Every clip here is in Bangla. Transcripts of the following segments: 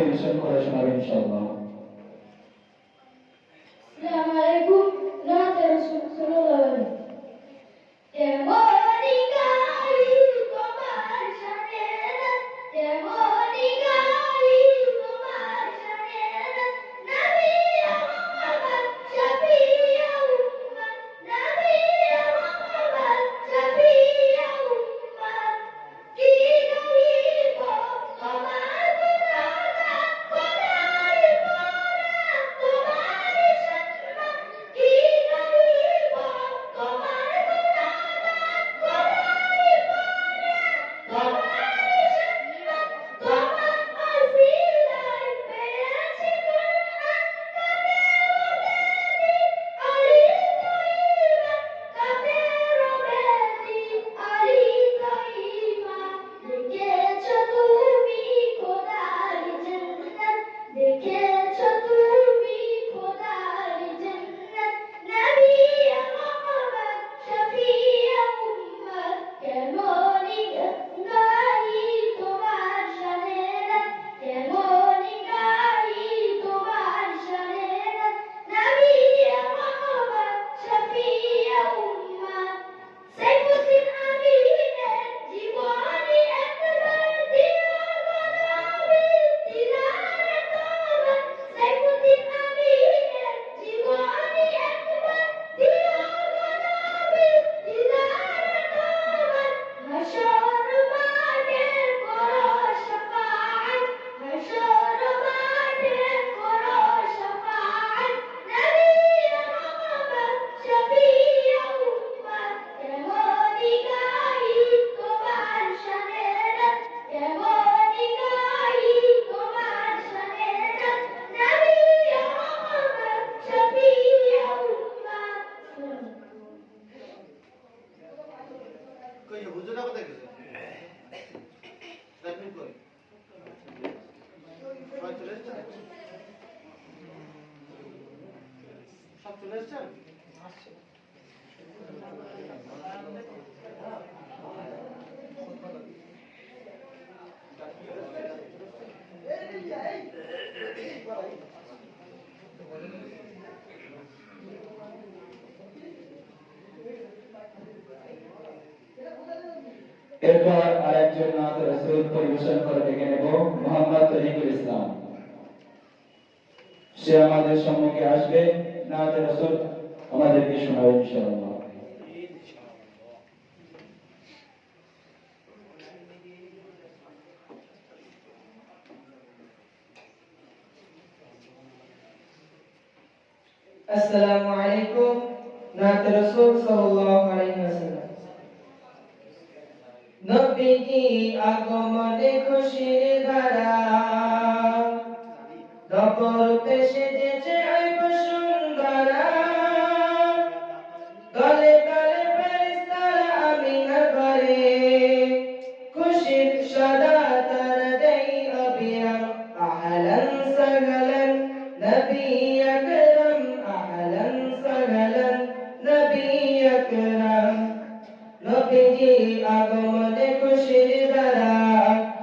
পরিবেশন করে শোনাবেন ইনশাআল্লাহ। আসসালামু আলাইকুম। নাত রাসূল সাল্লাল্লাহু আলাইহি তেমনি গাই তোমার শানে তেমনি গাই তোমার শানে নবী মুহাম্মদ শফিউ উম্মত নবী মুহাম্মদ শফিউ উম্মত কি গাইব তোমার গুণগান খোদার পানা তোমার সম্মান কি গাইব তোমার গুণগান খোদার পানা তোমার সম্মান তোমার ওসিলায় পেয়েছি কুরআন কাদের বেদি আলী তৈবা দেখেছো তুমি খোদার জান্নাত দেখেছো তুমি খোদার জান্নাত নবী মুহাম্মদ শফিউ উম্মত কেমনি গাই তোমার শানে কেমনি গাই তোমার শানে নবী মুহাম্মদ শফিউ উম্মত সাইফুদ্দিন আমিনের জীবনী একবার দিও গো নবী দিদার তোমার সাইফুদ্দিন আমিনের জীবনী একবার দিও গো নবী দিদার তোমার হাসর মাঠে করো শাফাআত হাসর মাঠে করো শাফাআত নবী মুহাম্মদ শফিউ উম্মত কেমনি গাই তোমার শানে কেমনি গাই তোমার শানে নবী মুহাম্মদ শফিউ উম্মত কই হুজুরা কোথায় গেছে? রাখুন কই? সবাই চলে এসেছেন? সব চলে এসেছেন? এরপর আরেকজন নাত রাসূল পরিবেশন করে ডেকে নেব মোহাম্মদ তরিকুল ইসলাম। সে আমাদের সম্মুখে আসবে, নাত রাসূল আমাদেরকে শোনাবে ইনশাআল্লাহ। আসসালামু আলাইকুম। নাত রাসূল সাল্লাল্লাহু আলাইহি ওয়াসাল্লাম। নবীজি আগমনে খুশির ধারা নবরূপে সেজেছে আইব সুন্দরা দলে দলে ফেরেশতারা আমিনা করে খুশির সদা তারা দেই অবিরাম আহলান সাহলান নবী আকরাম আহলান সাহলান নবী আকরাম নবীজি আগমনে খুশির ধারা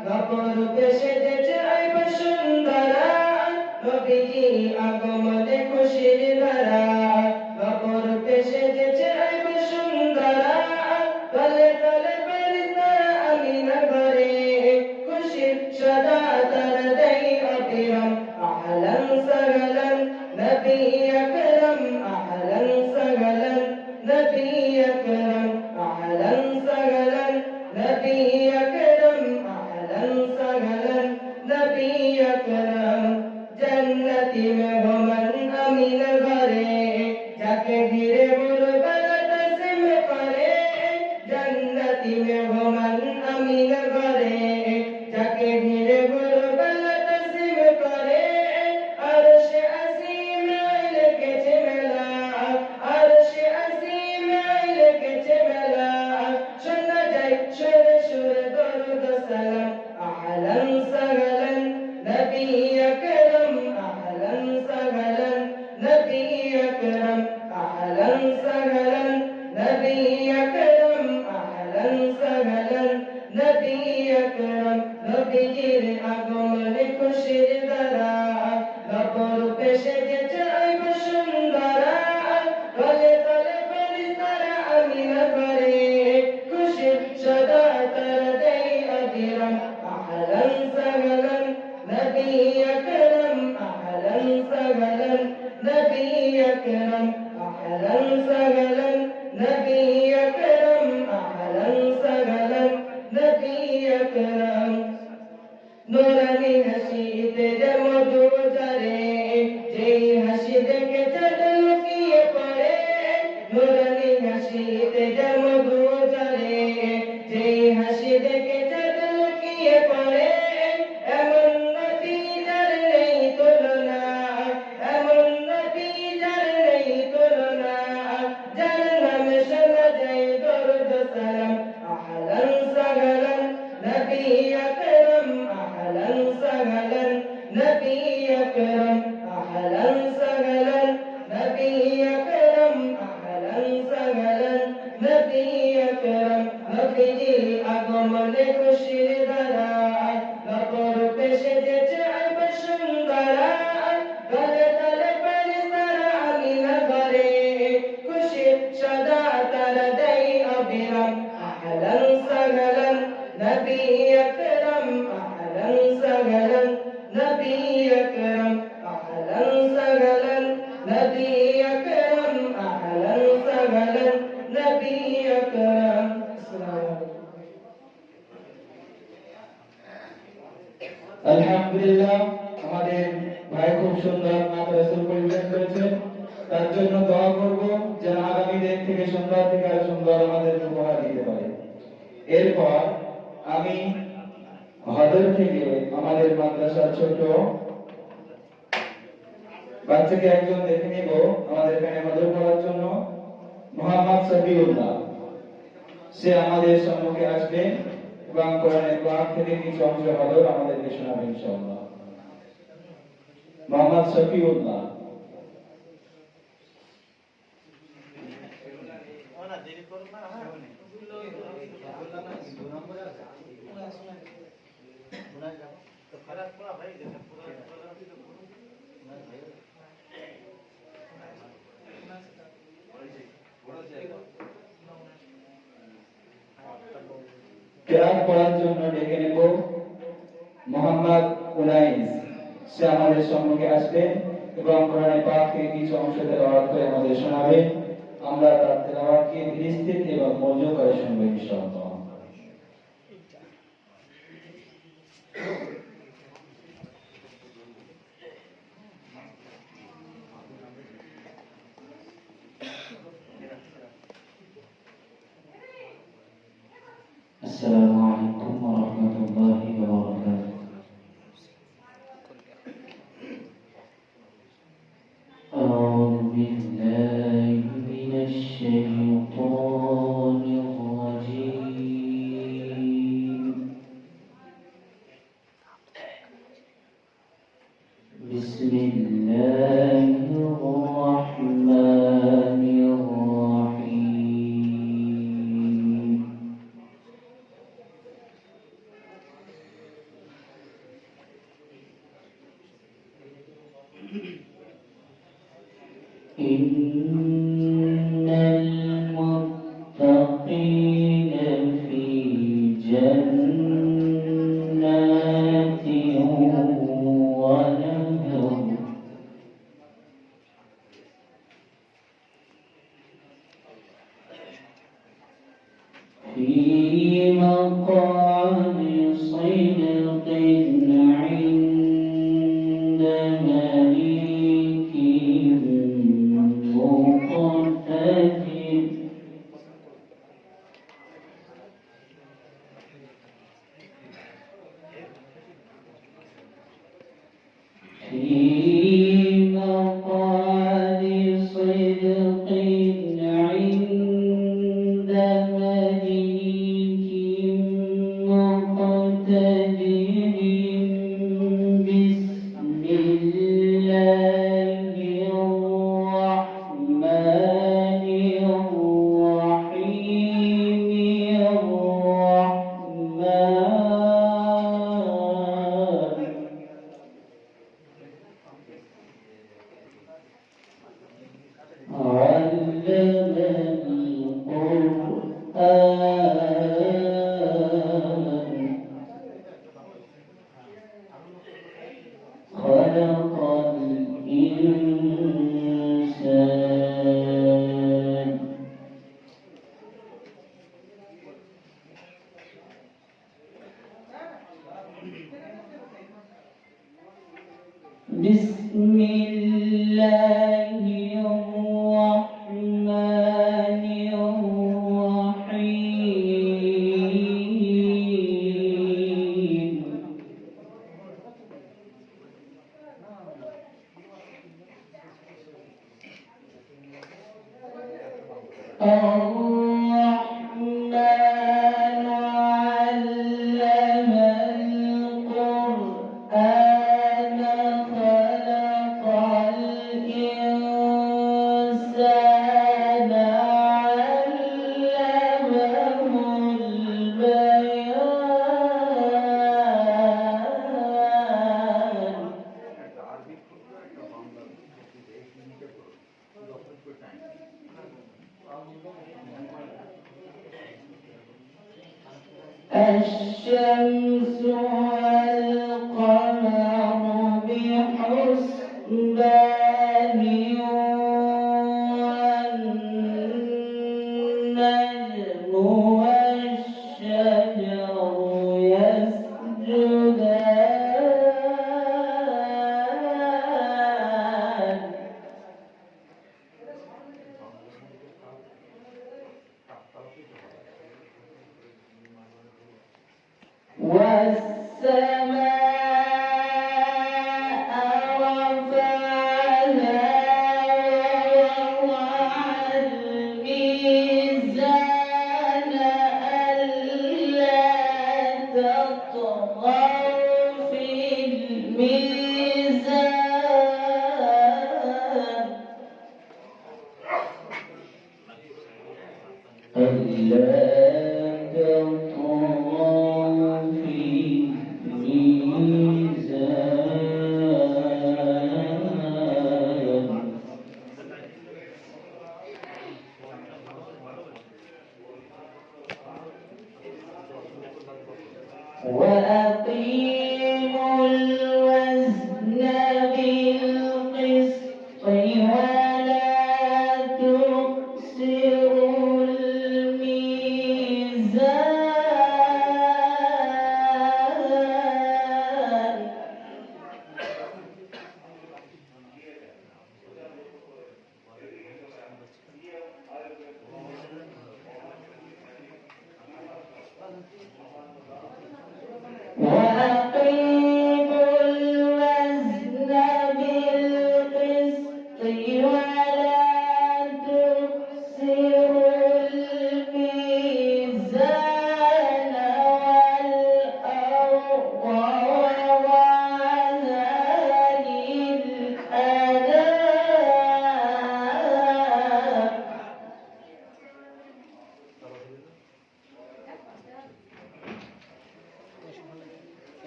নবরূপে সেজেছে আইব সুন্দরা নবীজি আগমনে খুশির ধারা নবরূপে সেজেছে আইব সুন্দরা দলে দলে ফেরেশতারা আমিনা করে খুশির সদা তারা দেই অবিরাম আহলান সাহলান নবী আকরাম আহলান সাহলান নবী আকরাম আহলান সাহলান নবী আকরাম আহলান সাহলান নবী আকরাম জান্নাতি মেহমান আমিন ঘরে যাকে ঘিরে বলবালা তাসিম করে জান্নাতি মেহমান আমিন ঘরে যাকে ঘিরে বলবালা তাসিম করে আরশে আসিমে লেগেছে মেলা আরশে আসিমে লেগেছে মেলা শোনা যায় সুরে সুরে দরুদ সালাম আহলান সাহলান নবী আকরাম আহলান সাহলান نبي أكرم أهلا سهلا نبي أكرم أهلا سهلا نبي أكرم أهلا سهلا نبي أكرم নুরানি হাসিতে যে মধু ঝরে যেই হাসি দেখে চাঁদ লুকিয়ে পড়ে নুরানি হাসিতে যে মধু ঝরে যেই হাসি দেখে চাঁদ লুকিয়ে পড়ে এমন নবী যার নেই তুলনা এমন নবী যার নেই তুলনা যার নামে শোনা যায় দরুদ সালাম আহলান সাহলান নবী আকরাম أهلا سهلا نبي أكرم أهلا سهلا نبي أكرم أهلا سهلا نبي أكرم نبي আগমন খুশির ধারায় নগর পেশে যেছে আইব সুন্দরায় গলে তলে পানি সারা আমিনা ঘরে খুশির সদা তারা দেয় অবিরাম أهلا سهلا نبي أكرم أهلا سهلا نبي أكرم أهلا سهلا نبي أكرم أهلا سهلا نبي أكرم আলহামদুলিল্লাহ আমাদের ভাই খুব সুন্দর নাত রাসূল পরিবেশন করেছেন তার জন্য দোয়া করব যেন আগামী দিন থেকে সুন্দর থেকে আরো সুন্দর আমাদের উপহার দিতে পারে এরপর আমি হাদর থেকে আমাদের মাদ্রাসার ছোট বাচ্চাকে একজন দেখে নিব আমাদের এখানে হাদর করার জন্য মোহাম্মদ সফিউল্লাহ সে আমাদের সম্মুখে আসবে এবং কোরআনের পাক থেকে কিছু অংশ হাদর আমাদেরকে শোনাবে ইনশাআল্লাহ মোহাম্মদ সফিউল্লাহ ওনা দেরি করো না হ্যাঁ তো খারাপ করা ভাই যেটা পুরো কেরাত পড়ার জন্য ডেকে নেব মোহাম্মদ উনাইস সে আমাদের সম্মুখে আসবে এবং কোরআনের পাক থেকে কিছু অংশ তেলাওয়াত করে আমাদের শোনাবে আমরা তার তেলাওয়াতকে ধীরস্থির এবং মনোযোগ করে শুনবো ইনশাআল্লাহ السلام عليكم ورحمة الله وبركاته أعوذ بالله من الشيطان الرجيم بسم الله الرحمن الرحيم إن المتقين في جنات ونهر في مقعد صدق عند مليك مقتدر في مقعد صدق عند مليك مقتدر بسم الله الرحمن الرحيم الرحمن خلق الإنسان بسم الله الرحمن الرحيم الرحمن علم القرآن خلق الإنسان علمه البيان الشمس والقمر بحسبان والنجم والشجر يسجدان والسماء رفعها ووضع الميزان ألا تطغوا في الميزان ألا تطغوا في الميزان وأقيموا الوزن بالقسط ولا تخسروا الميزان وأقيموا الوزن بالقسط ولا تخسروا الميزان والأرض وضعها للأنام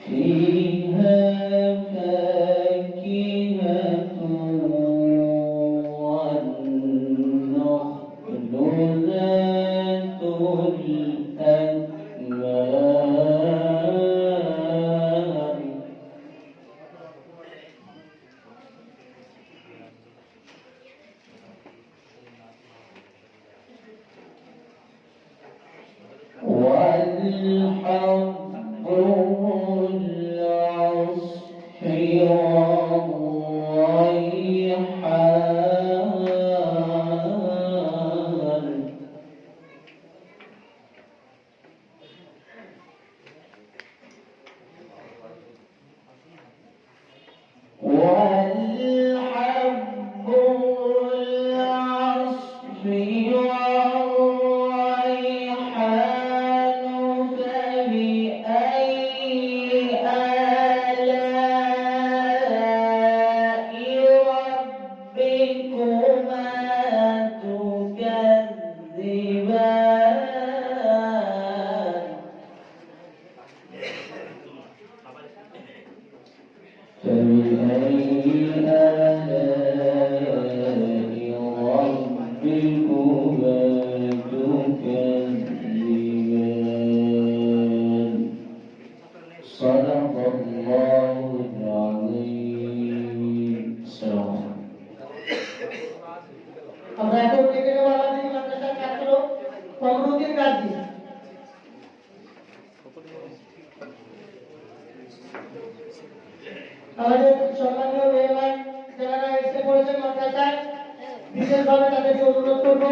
فيها فاكهة والنخل ذات الأكمام والحب العصف والريحان والحب العصف والريحان فبأي آلاء ربكما تكذبان فبأي آلاء ربكما تكذبان صدق الله العظيم আমাদের সম্মানীয় মেহমান যারা এসে পড়েছেন মাদ্রাসায়, বিশেষভাবে তাদেরকে অনুরোধ করব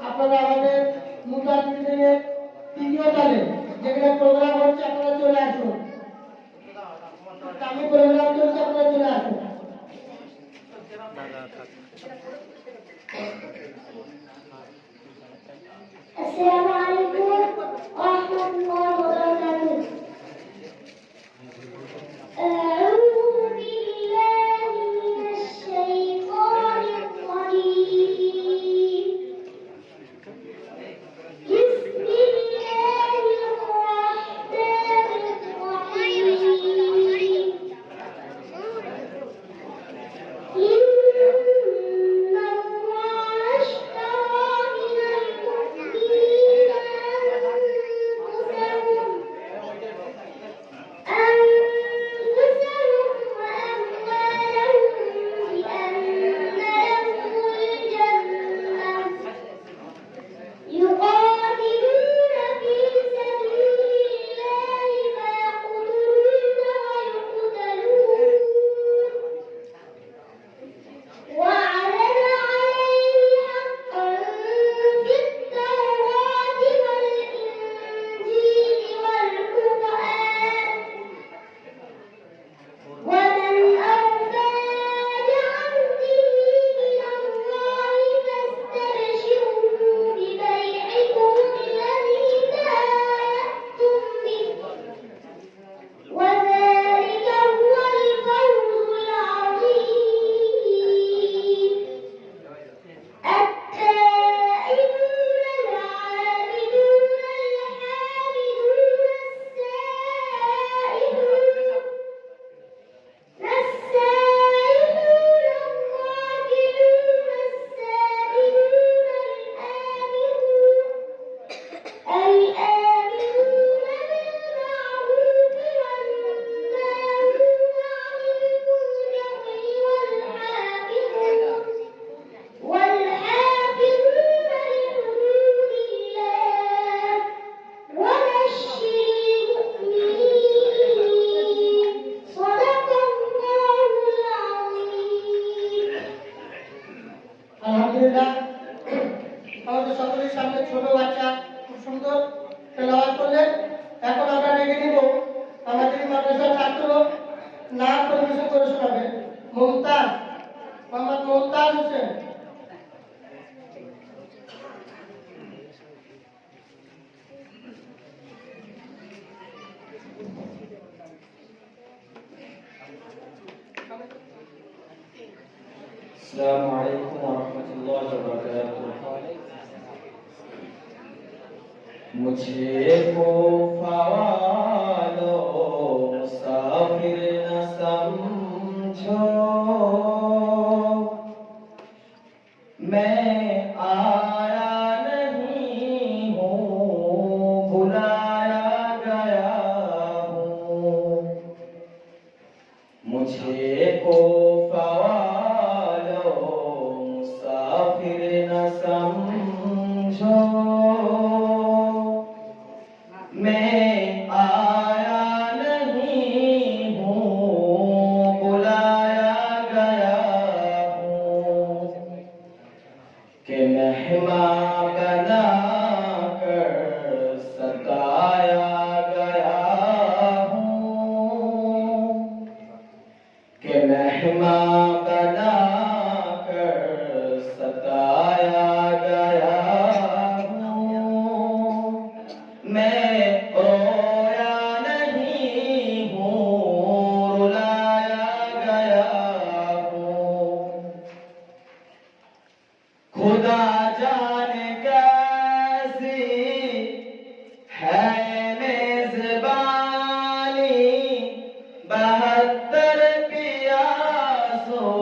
আপনারা আমাদের মুতাদ্দিনের তৃতীয় তালে যেখানে প্রোগ্রাম হচ্ছে আপনারা চলে আসুন। আমি প্রোগ্রাম চলছে, আপনারা চলে আসুন। السلام عليكم ورحمة الله وبركاته. أعوذ بالله من الشيطان الرجيم. بسم الله الرحمن الرحيم. إن الله اشترى من المؤمنين أنفسهم وأموالهم بأن لهم الجنة يقاتلون في سبيل الله فيقتلون ويقتلون وعلن عليه حقا في التوراة والإنجيل والقرآن ومن أوفى بعهده من الله فاستبشروا ببيعكم الذي بايعتم به وذلك هو الفوز العظيم. التائبون العابدون الحامدون السائحون الراكعون الساجدون الآمرون بالمعروف والناهون عن المنكر والحافظون لحدود الله وبشر المؤمنين. صدق الله العظيم. আলহামদুলিল্লাহ, আমাদের সকলের সামনে ছোট বাচ্চা খুব সুন্দর তেলাওয়াত করলেন। এখন আমরা ডেকে নিব আমাদের এই মাদ্রাসার ছাত্র নাম পরিবেশন করে শোনাবে মোমতাজ, মোহাম্মদ মোমতাজ হোসেন। السلام عليكم ورحمة الله وبركاته. मुझे को फवालो मुसाफिर न समझो, मैं आया नहीं हूँ, बुलाया गया हूँ। मुझे को फवालो मुसाफिर न समझो, मैं आया नहीं हूँ, बुलाया गया हूँ। कि मेहमान बना कर सताया गया हूँ, कि मेहमान बना कर सताया गया हूँ। मैं रोया नहीं हूँ, रुलाया गया हूँ। खुदा जाने कैसी है मेजबानी, 72 पियासों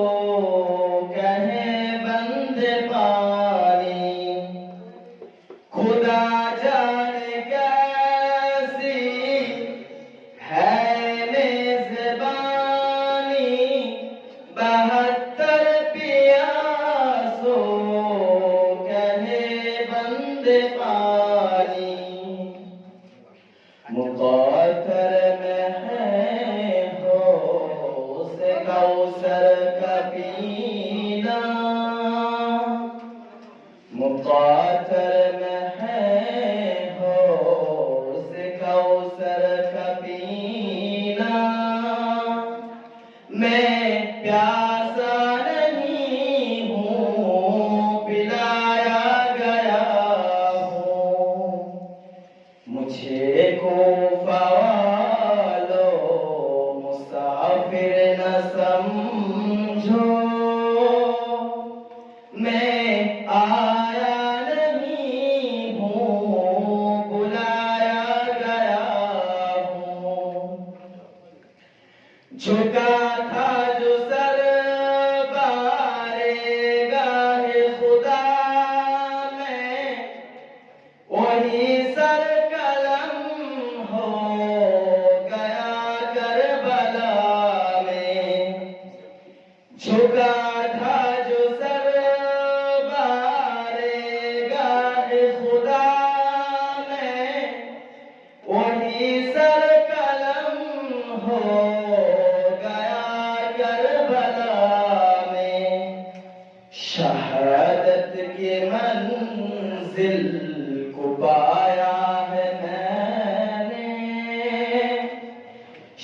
कौसर का पीना मुक़ातर में है हौज़ कौसर का पीना मैं प्यासा नहीं हूँ पिलाया गया हूँ मुझे कोफ़ा वालो मुसाफिर न समझो मैं आया नहीं हूँ बुलाया गया हूँ झुका था जो सर बारेगाहे खुदा में वही सर कलम हो गया करबला में झुका था जो सर बारेगाहे खुदा में वही सर कलम हो गया करबला में शहादत की मंजिल को पाया है मैंने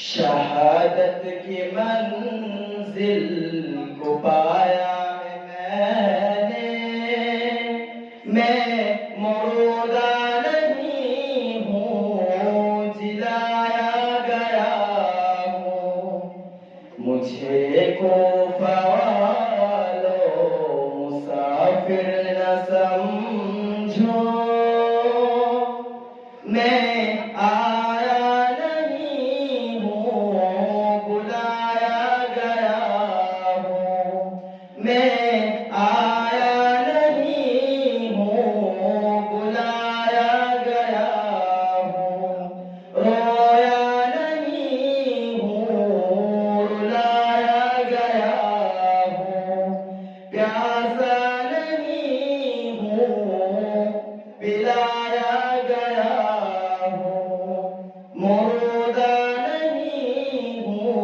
शहादत की मंजिल को पाया है मैंने मैं मुर्दा नहीं हूँ जिलाया गया हूँ मुझे कोफ़ा वालो मुसाफिर न समझो मैं आया नहीं हूँ बुलाया गया हूँ मैं आया नहीं हूँ बुलाया गया हूँ रोया नहीं हूँ रुलाया गया हूँ प्यासा नहीं हूँ पिलाया गया हूँ मुर्दा नहीं हूँ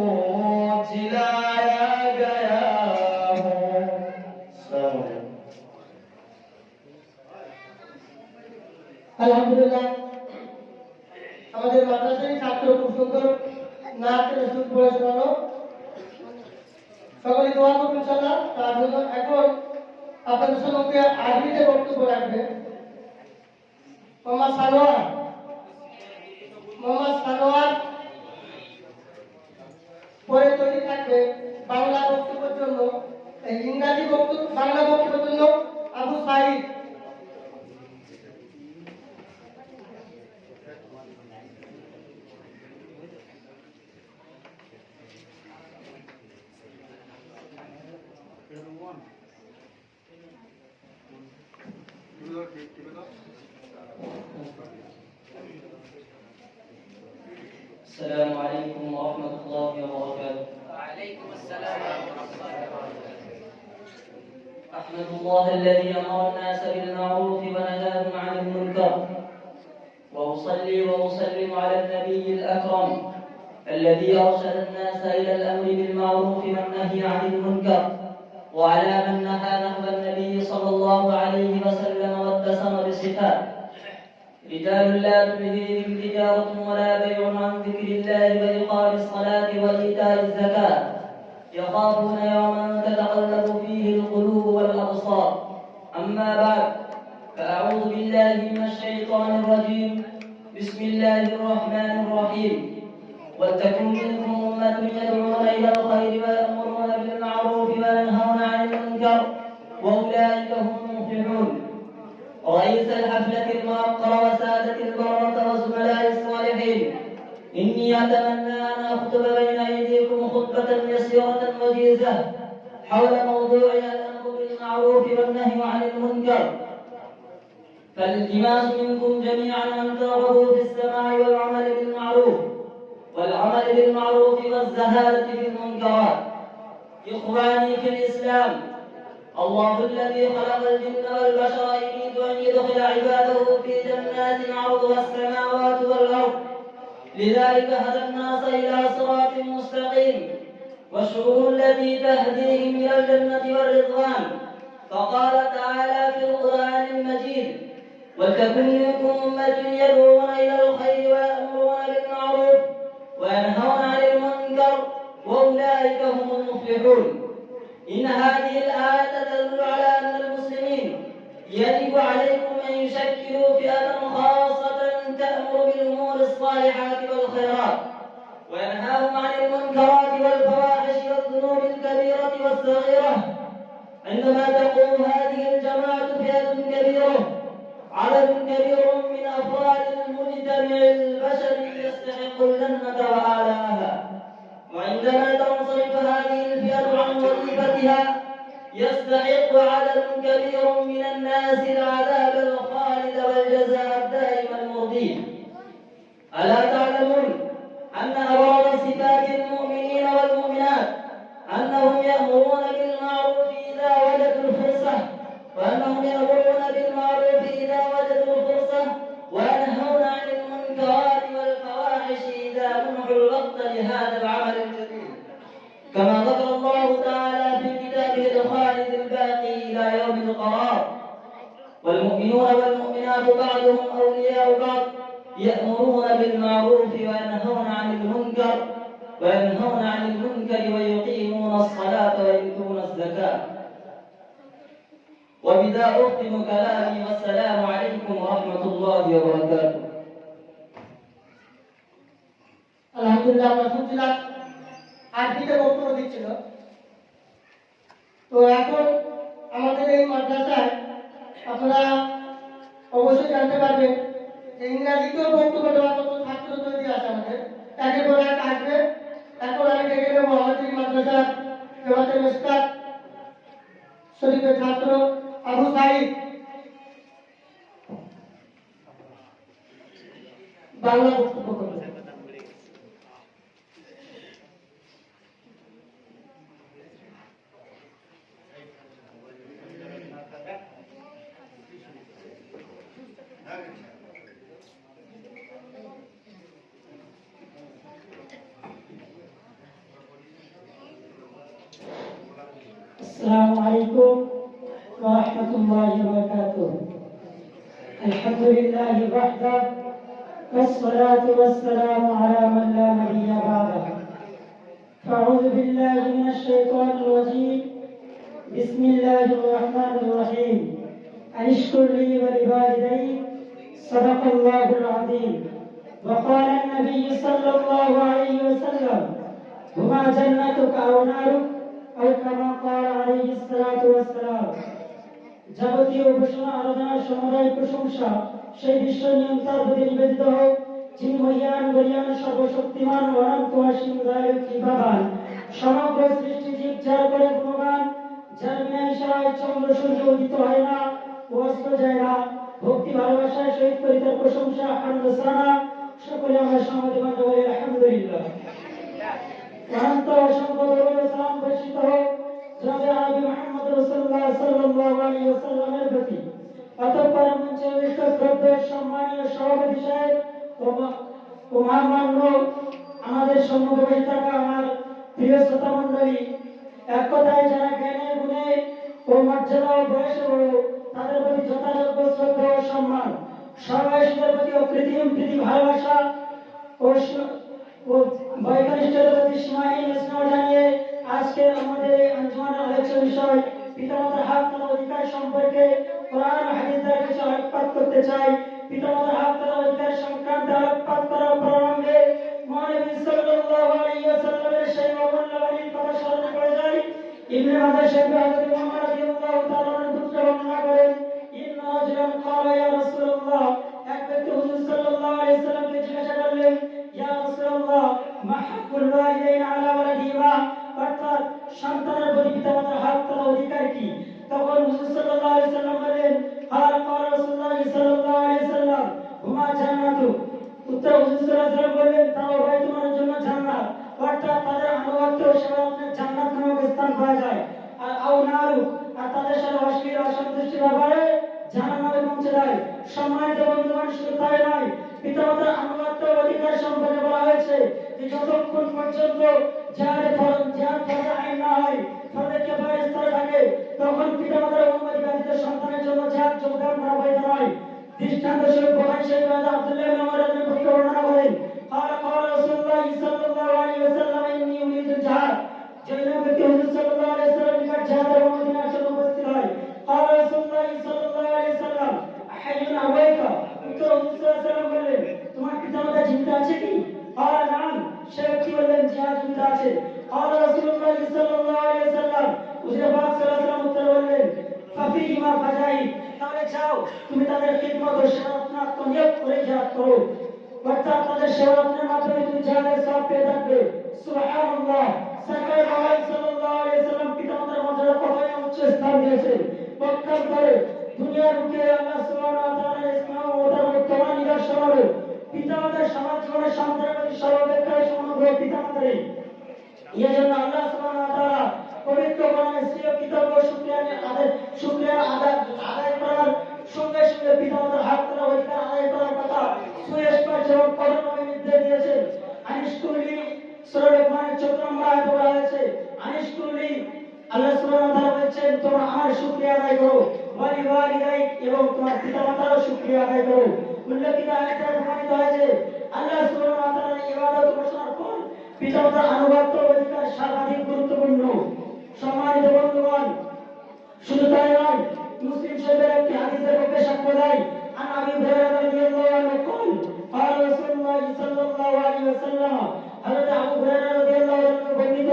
जिलाया गया हूँ अस्सलाम वालेकुम। আলহামদুলিল্লাহ আমাদের মাদ্রাসার ছাত্র খুব সুন্দর নাচ রসুল পড়ে শোনালো সকলে দোয়া করুন ইনশাআল্লাহ তার জন্য এখন আপনাদের সম্মুখে আরবিতে বক্তব্য রাখবে মোহাম্মদ সানোয়ার পরে তৈরি থাকবে বাংলা বক্তব্যের জন্য এই ইংরাজি বক্তব্য বাংলা বক্তব্যের জন্য আবু সাঈদ السلام عليكم ورحمة الله وبركاته. وعليكم السلام ورحمة الله وبركاته. أحمد الله الذي أمر الناس بالمعروف ونهاهم عن المنكر، وأصلي وأسلم على النبي الأكرم الذي أرشد الناس إلى الأمر بالمعروف والنهي عن المنكر، وعلى من نهى نحو النبي صلى الله عليه وسلم واتسم بصفات رجال لا تلهيهم تجارة ولا بيع عن ذكر الله وإقام الصلاة وإيتاء الزكاة يخافون يوما تتقلب فيه القلوب والأبصار. أما بعد فأعوذ بالله من الشيطان الرجيم. بسم الله الرحمن الرحيم. ولتكن منكم أمة يدعون إلى الخير ويأمرون بالمعروف وينهون عن المنكر وأولئك هم المفلحون. رئيس الحفلة الموقر وسادة البررة وزملاء الصالحين، إني أتمنى أن أخطب بين أيديكم خطبة يسيرة وجيزة حول موضوع الأمر بالمعروف والنهي عن المنكر. فالالتماس منكم جميعا أن ترغبوا في السماع والعمل بالمعروف والزهادة في المنكرات. إخواني في الإسلام، الله الذي خلق الجن والبشر يريد أن يدخل عباده في جنات عرضها السماوات والأرض، لذلك هدى الناس إلى صراط مستقيم والشؤون التي تهديهم إلى الجنة والرضوان. فقال تعالى في القرآن المجيد: ولتكن منكم أمة يدعون إلى الخير ويأمرون بالمعروف وينهون عن المنكر وأولئك هم المفلحون. إن هذه الآية تدل على أن المسلمين يجب عليكم أن يشكلوا فئة خاصة تأمر بالأمور الصالحات والخيرات وينهاهم عن المنكرات والفواحش والذنوب الكبيرة والصغيرة. عندما تقوم هذه الجماعة فئة كبيرة عدد كبير من أفراد المجتمع البشري يستحق الجنة وأعلاها، وعندما تنصرف هذه الفئة عن وظيفتها يستحق عدد كبير من الناس العذاب الخالد والجزاء الدائم المرضي. ألا تعلمون أن أبرز صفات المؤمنين والمؤمنات أنهم يأمرون بالمعروف إذا وجدوا الفرصة، وأنهم يأمرون بالمعروف إذا وجدوا الفرصة، وينهون عن المنكرات والفواحش إذا منحوا الوقت لهذا العمل الجليل، كما ذكر الله تعالى في كتابه الخالد الباقي إلى يوم القرار. والمؤمنون والمؤمنات بعضهم أولياء بعض يأمرون بالمعروف وينهون عن المنكر ويقيمون الصلاة ويؤتون الزكاة. وبذا أختم كلامي، والسلام عليكم ورحمة الله وبركاته. আলহামদুলিল্লাহ, আমরা শুনছিলাম আরবিতে বক্তব্য দিচ্ছিল। তো এখন আমাদের এই মাদ্রাসায় আপনারা অবশ্যই জানতে পারবেন যে ইংরাজিতেও বক্তব্য দেওয়ার মতো ছাত্র তৈরি আছে আমাদের, একের পর এক আসবে। এখন আমি ডেকে নেবো আমাদের এই মাদ্রাসার জমাতের উস্তাদ শরীফের ছাত্র আবু সাইদ বাংলা বক্তব্য করবেন। السلام عليكم ورحمة الله وبركاته. الحمد لله وحده والصلاة والسلام على من لا نبي بعده. فأعوذ بالله من الشيطان الرجيم. بسم الله الرحمن الرحيم. أن اشكر لي ولوالدي. صدق الله العظيم. وقال النبي صلى الله عليه وسلم: هما جنتك أو نارك أو كما قال عليه الصلاة والسلام. যাবতীয় উপাসনা আরাধনার সমরায় প্রশংসা সেই বিশ্ব নিয়ন্তার প্রতি নিবেদিত হোক, যিনি মহিয়ান গরিয়ান সর্বশক্তিমান অনন্ত অসীম দয়ালু কৃপাবান, সমগ্র সৃষ্টি জীব যার করে গুণগান, যার বিনা ইশারায় চন্দ্র সূর্য উদিত হয় না ও অস্ত যায় না। ভক্তি ভালোবাসায় সহিত করি তার প্রশংসা হামদ সানা। সকলে আমরা সমাধি বন্ধ বলি আলহামদুলিল্লাহ। অনন্ত অসংখ্য দরুদ ও সালাম বর্ষিত হোক জনাবে আরবি মুহাম্মদ রাসূলুল্লাহ সাল্লাল্লাহু আলাইহি ওয়াসাল্লামের প্রতি। অতঃপর মঞ্চে উপবিষ্ট শ্রদ্ধেয় সম্মানীয় সভাপতি সাহেব ও মহামান্য আমাদের সম্মুখে বসে থাকা আমার প্রিয় শ্রোতা মণ্ডলী, এক কথায় যারা জ্ঞানে গুণে ও মর্যাদা ও বয়সে বড় তাদের প্রতি যথাযোগ্য শ্রদ্ধা ও সম্মান, সর্ববয়সীদের প্রতি অকৃত্রিম প্রীতি ভালোবাসা ও বৈজ্ঞানিকদের প্রতি সীমাহীন স্নেহ জানিয়ে আজকে আমাদের এই আঞ্জুমানের আলোচ্য বিষয় পিতামাতার হক তথা অধিকার সম্পর্কে কোরআন ও হাদিস দ্বারা কিছু আলোকপাত করতে চাই। পিতামাতার হক তথা অধিকার সংক্রান্ত আলোকপাত করার প্রারম্ভে মহানবী সাল্লাল্লাহু আলাইহি ওয়াসাল্লামের সেই অমূল্য বাণীর কথা স্মরণে পড়ে যায়। ইবনে মাজাহ শরীফে হযরত মুহাম্মদ রাদিয়াল্লাহু তাআলা আনহু বর্ণনা করেন, ইন্না রাজুলান ক্বালা ইয়া রাসূলুল্লাহ, এক ব্যক্তি হুজুর সাল্লাল্লাহু আলাইহি ওয়াসাল্লামকে জিজ্ঞাসা করলেন, ইয়া রাসূলুল্লাহ মা হাক্কুল ওয়ালিদাইন আলা ওয়ালাদিহিমা, অর্থাৎ সন্তানের প্রতি পিতামাতার হক তথা অধিকার কি? তখন হুজুর সাল্লাল্লাহু আলাইহি ওয়াসাল্লাম বলেন, ক্বালা রাসূলুল্লাহ সাল্লাল্লাহু আলাইহি ওয়াসাল্লাম হুমা জান্নাতু, উত্তর হুজুর সাল্লাল্লাহু আলাইহি ওয়াসাল্লাম বললেন, তারা উভয় তোমার জন্য জান্নাত, অর্থাৎ তাদের আনুগত্য ও সেবায় আপনার জান্নাত নামক স্থান পাওয়া যায়। আর আও নারু, আর তাদের সাথে অশ্লীল অসন্তুষ্টি ব্যাপারে জাহান্নামে পৌঁছে দেয়। সম্মানিত বন্ধুগণ, শুধু তাই নয়, পিতামাতার আনুগত্য অধিকার সম্পর্কে বলা হয়েছে যে যতক্ষণ পর্যন্ত যাদের ফরজ আইন না হয়, ফরজে কিফায়া স্তরে থাকে, তখন পিতামাতার অনুমতি ব্যতীত সন্তানের জন্য জিহাদ যোগদান করা বৈধ নয়। দৃষ্টান্ত স্বরূপ বুখারী শরীফে আব্দুল্লাহ ইবনে ওমর রাদিয়াল্লাহু আনহু বর্ণনা করেন, قال রাসূলুল্লাহ সাল্লাল্লাহু আলাইহি ওয়াসাল্লাম ইন্নী উরিদুল জিহাদ। যেই ব্যক্তি হুজুর সাল্লাল্লাহু আলাইহি ওয়াসাল্লাম নিকট জিহাদের অনুমতি নেওয়ার জন্য উপস্থিত হয়, قال রাসূলুল্লাহ সাল্লাল্লাহু আলাইহি ওয়াসাল্লাম আহাইয়ুন আবাইকা। উত্তর হুজুর সাল্লাল্লাহু আলাইহি ওয়াসাল্লাম বললেন, তোমার পিতামাতা জীবিত আছে কি? قال نعم। সে ব্যক্তি বললেন, জিহাদ জীবিত আছে। قال রাসূলুল্লাহ সাল্লাল্লাহু আলাইহি ওয়াসাল্লাম, হুজুর পাক সাল্লাল্লাহু আলাইহি ওয়াসাল্লাম উত্তর বললেন, ফাফিহিমা ফাজাহিদ। তাহলে যাও তুমি তাদের খিদমত ও সেবায়ত্ত নিয়োগ করে জিহাদ করো, অর্থাৎ তাদের সেবায়ত্তের মাধ্যমে তুমি জিহাদের সওয়াব পেয়ে থাকবে। সুবহানাল্লাহ। সরকার সাল্লাল্লাহু আলাইহি ওয়াসাল্লাম পিতামাতার মর্যাদা কতই উচ্চ স্থান দিয়েছেন। পক্ষান্তরে দুনিয়ার বুকে আল্লাহ সুবহানাহু ওয়া তাআলার ইসলাম ও তার উত্তম নিদর্শন হলো পিতামাতার সমাজ জীবনে সন্তানের প্রতি সর্বাপেক্ষা অনুগ্রহ পিতামাতারই। এজন্য আল্লাহ সুবহানাহু ওয়া তাআলা পবিত্র কোরআনে স্বীয় কৃতজ্ঞ শুকরিয়া আদায় করার সঙ্গে সঙ্গে পিতামাতার হক করা অধিকার আদায় করার কথা সুস্পষ্ট এবং কঠোরভাবে নির্দেশ দিয়েছেন। আনিশকুরলি সূরা লোকমানের 14 নম্বর আয়াতে বলা হয়েছে, আনিশকুরলি আল্লাহ সুবহানাহু ওয়া তাআলা বলেছেন তোমরা আমার শুকরিয়া আদায় করো, ওয়ালিদাইক এবং তোমার পিতামাতারও শুকরিয়া আদায় করো। উল্লেখিত আয়াতে প্রমাণিত হয়েছে আল্লাহ সুবহানাহু ওয়া তাআলার ইবাদত ঘোষণার পর পিতামাতার আনুগত্য অধিকার সর্বাধিক গুরুত্বপূর্ণ। সম্মানিত বন্ধুগণ, শুধু তাই নয়, মুসলিম শরীফের একটি হাদিসের পক্ষে সাক্ষ্য দেয়, আন আবি হুরায়রা রাদিয়াল্লাহু আনহু قال قال رسول الله صلى الله عليه وسلم। হযরত আবু হুরায়রা রাদিয়াল্লাহু আনহু বর্ণিত,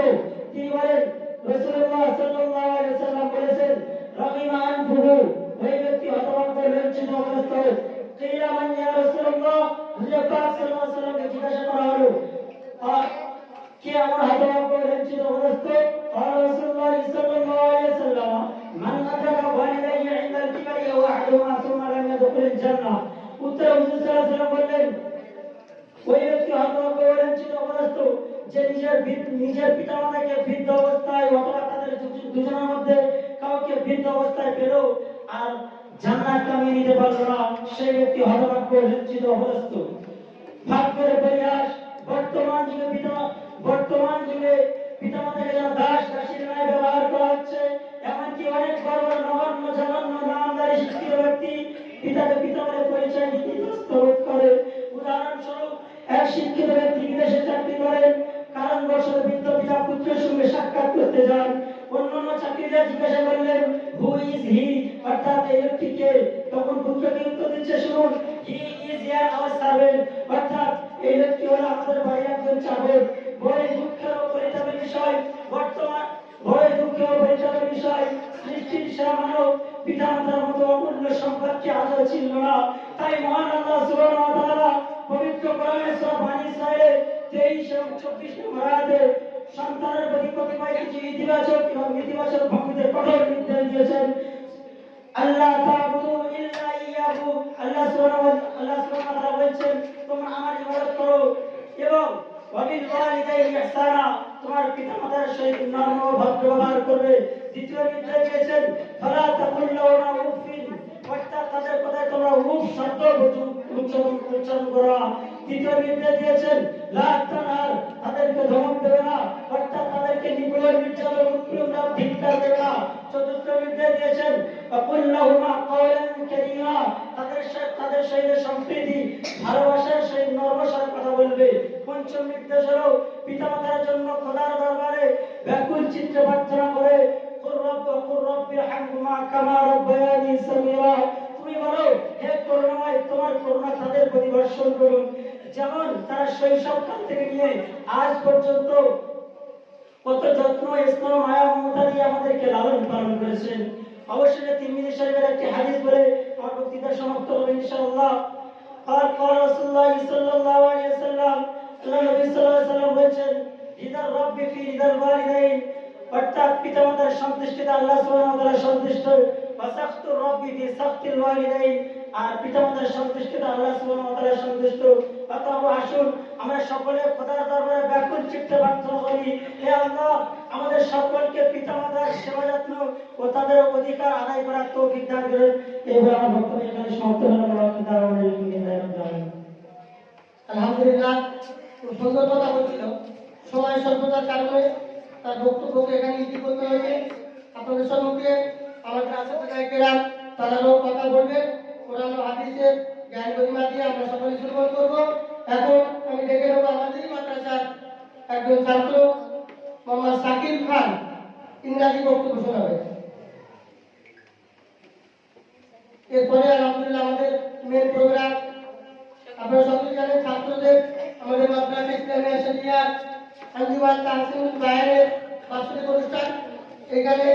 তিনি বলেন রাসূলুল্লাহ সাল্লাল্লাহু আলাইহি ওয়াসাল্লাম বলেছেন, রাগিমা আনফুহু, ওই ব্যক্তি হতভাগ্য লজ্জিত অবস্থ। কিলা মান ইয়া রাসূলুল্লাহ, হুজুর পাক সাল্লাল্লাহু আলাইহি ওয়াসাল্লামকে জিজ্ঞাসা করা হলো, কে আমার হতভাগ্য লজ্জিত অবস্থ? قال رسول الله صلى الله عليه وسلم من أدرك والديه عند الكبر أو أحدهما ثم لم يدخل الجنة। উত্তর হুজুর সাল্লাল্লাহু আলাইহি ওয়াসাল্লাম বললেন, ওই ব্যক্তি হতভাগ্য লজ্জিত অবস্থ যে নিজের পিতামাতাকে বৃদ্ধ অবস্থায় অথবা তাদের দুজনের মধ্যে কাউকে বৃদ্ধ অবস্থায় পেল আর জান্নাত কামিয়ে নিতে পারল না, সেই ব্যক্তি হতভাগ্য লজ্জিত অবস্থ। ভাগ্যের পরিহাস, বর্তমান যুগে পিতামাতাকে যারা দাস দাসীর ন্যায় ব্যবহার করা হচ্ছে, এমনকি অনেক বড় বড় নগণ্য জঘন্য নামধারী শিক্ষিত ব্যক্তি পিতামাতার পরিচয় দিতে বোধ করে। উদাহরণস্বরূপ, এক শিক্ষিত ব্যক্তি বিদেশে চাকরি করেন, কারণবশত বৃদ্ধ পিতা পুত্রের সঙ্গে সাক্ষাৎ করতে যান। অন্যান্য চাকরিদার জিজ্ঞাসা করলেন, হু ইজ হি, অর্থাৎ এই ব্যক্তিকে। তখন পুত্রকে উত্তর দিচ্ছে, শুনুন, he is here our servant, অর্থাৎ এই ব্যক্তি হলো আমাদের বাড়ির একজন চাকর। বড় দুঃখের ও পরিতাপের বিষয়, সৃষ্টির সেরা মানব পিতামাতার মতো অমূল্য সম্পদকে আজও ছিল না। তাই মহান আল্লাহ সুবহানাহু ওয়া তাআলা পবিত্র কোরআনে সূরা বনী ইসরাঈলের 23 এবং 24 নম্বর আয়াতে সন্তানের প্রতি কতিপয় কিছু ইতিবাচক এবং নেতিবাচক ভঙ্গিতে কঠোর নির্দেশ দিয়েছেন। আল্লাহ তা'বুদু ইল্লা ইয়াহু, আল্লাহ সুবহানাহু ওয়া তাআলা বলেছেন তোমরা আমার ইবাদত করো এবং ওয়াবিল ওয়ালিদাইনি ইহসানা, তোমার পিতামাতার সহিত নরম ও ভদ্র ব্যবহার করবে। দ্বিতীয় নির্দেশ দিয়েছেন ফালা তাকুল লাহুমা উফিন, অর্থাৎ তাদের কথায় তোমরা উফ শব্দ উচ্চারণ করো না। তৃতীয় নির্দেশ দিয়েছেন লা তানহার, তাদেরকে ধমক দেবে না, অর্থাৎ তাদেরকে নিপীড়ন নির্যাতন উৎপীড়ন ধিক্কার দেবে না। চতুর্থ নির্দেশ দিয়েছেন আকুল লাহুমা কাওলান কারীমা, তাদের সহিত সম্প্রীতি ভালোবাসার সহিত নরমসার কথা বলবে। পঞ্চম নির্দেশ হলো পিতামাতার জন্য খোদার দরবারে ব্যাকুল চিত্তে প্রার্থনা করে, কুর রব্বি রহমহুমা কামা রাব্বায়ানি সগীরা, তুমি বলো হে করুণাময়, তোমার করুণা তাদের প্রতি বর্ষণ করুন যেমন তারা শৈশবকাল থেকে নিয়ে আজ পর্যন্ত কত যত্ন স্নেহ মায়া মমতা দিয়ে আমাদেরকে লালন পালন করেছেন। অবশ্যই তিরমিজি শরীফের একটি হাদিস বলে আমার বক্তৃতা সমাপ্ত হবে ইনশাআল্লাহ। قال رسول الله صلى الله عليه وسلم, আল্লাহ নবী সাল্লাল্লাহু আলাইহি ওয়াসাল্লাম বলেছেন, রিদার রব্বি ফি রিদাল ওয়ালিদাইন, অর্থাৎ পিতামাতার সন্তুষ্টিতে আল্লাহ সুবহানাহু ওয়া তাআলা সন্তুষ্ট, ওয়া সাখতুর রব্বি ফি সাখতিল ওয়ালিদাইন, আর পিতামাতার সন্তুষ্টিতে আল্লাহ সুবহানাহু ওয়া তাআলা সন্তুষ্ট। অতএব আসুন আমরা সকলে খোদার দরবারে ব্যাকুল চিত্তে প্রার্থনা করি, হে আল্লাহ আমাদের সকলকে পিতামাতার সেবা যত্ন ও তাদের অধিকার আদায় করার তৌফিক দান করুন। এবার আমার বক্তব্য এখানে সমাপ্ত হলো। আলহামদুলিল্লাহ, খুব সুন্দর কথা বলছিল। সময় স্বল্পতার কারণে তার বক্তব্যকে এখানে ইতি করতে হয়েছে। আপনাদের সম্মুখে আমাদের আসাদুল্লাহ তারাও কথা বলবেন। কোরআন ও হাদিসের জ্ঞান গরিমা দিয়ে আমরা সকলে শ্রবণ করব। এখন আমি ডেকে নেব আমাদেরই মাদ্রাসার একজন ছাত্র মোহাম্মদ শাকিল খান, ইংরাজি বক্তব্য শোনাবেন। এরপরে আলহামদুলিল্লাহ আমাদের মেন প্রোগ্রাম, আপনারা সকলে জানেন ছাত্রদের আমাদের মাদ্রাসা ইসলামিয়া শরিয়া আঞ্জুমান তাহসিনুল বায়ানের বার্ষিক অনুষ্ঠান এখানে